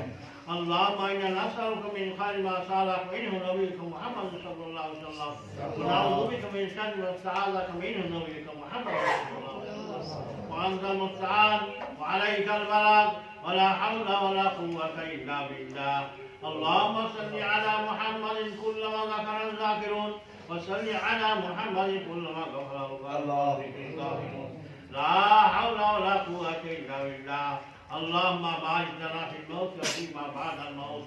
اللهم إنا نسألك من خير ما سألك منه نبيك محمد صلى الله عليه وسلم ونعوذ بك من شر ما استعاذك منه نبيك محمد صلى الله عليه وسلم وأنت المستعان وعليك البلاغ ولا حول ولا قوة إلا بالله. اللهم صل على محمد كلما ذكر الذاكرون وصل على محمد كلما غفر الغافرون لا حول ولا قوة إلا بالله. اللهم بارك لنا في الموت وفيما بعد الموت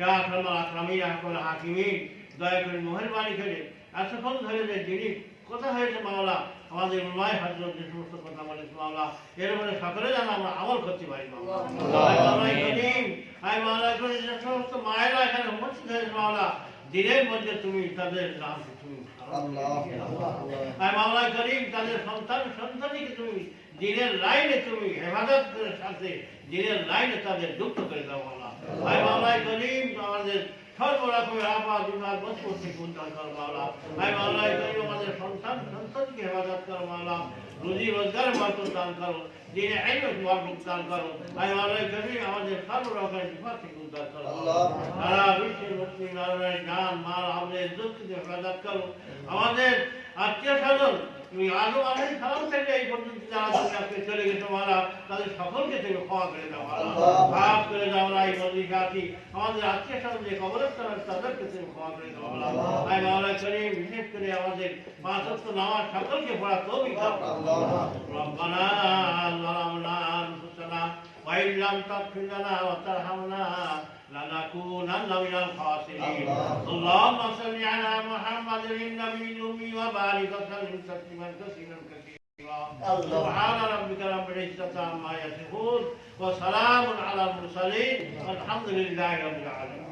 يا أكرم الأكرمين يا أكرم الحاكمين দয়া করে মেহেরবানি করে এতক্ষণ ধরে যে যিনি কথা হয়েছে মাওলা আমাদের উম্মায়ে হযরত যে সমস্ত কথা বলেছে মাওলা এর উপরে সকলে যেন আমরা আমল করতে পারি মাওলা। আয় মাওলা করে যে সমস্ত মায়েরা এখানে উপস্থিত হয়েছে মাওলা দিনের মধ্যে তুমি তাদের নাম তুমি আয় মাওলা করিম তাদের সন্তানকে তুমি দিনের লাইনে তুমি হেফাজত করে সাথে দিনের লাইনে তাদের যুক্ত করে দাও মাওলা। আয় মাওলা করিম আমাদের সর্বরকমের আপাত বিভাগ বস্তু থেকে উদ্ধার করো মাওলা। আয় মাওলা করিম আমাদের সন্তানকে হেফাজত করো মাওলা। রুজি রোজগার বরকত দান করো, দিনে ইলম বরকত দান করো। আয় মাওলা করিম আমাদের সর্বরকমের বিপদ থেকে উদ্ধার করো সারা বিশ্বের মুসলিম আলমের জান মাল আমাদের ইজ্জতকে হেফাজত করো। আমাদের আত্মীয় স্বজন তুমি আদম আলাইহিস সালাম থেকে এই পর্যন্ত যারা দুনিয়াতে চলে গেছে মাওলা তাদের সকলকে তুমি ক্ষমা করে দাও মাওলা। মাফ করে দাও মাওলা। এই মজলিসাতি আমাদের আত্মীয় স্বজন যে কবরস্থান আছে তাদেরকে তুমি ক্ষমা করে দাও মাওলা। আয় মাওলা করিম বিশেষ করে আমাদের পাঁচ ওয়াক্ত নামাজ সকলকে পড়া তৌফিক দাও। রব্বানা যালামনা আনফুসানা ওয়া ইন লাম তাগফির লানা ওয়া তারহামনা لنكونن من الخاسرين. اللهم صل على محمد النبي الأمي وبارك وسلم تسليما كثيرا كثيرا. سبحان ربك رب العزة عما يصفون وسلام على المرسلين والحمد لله رب العالمين.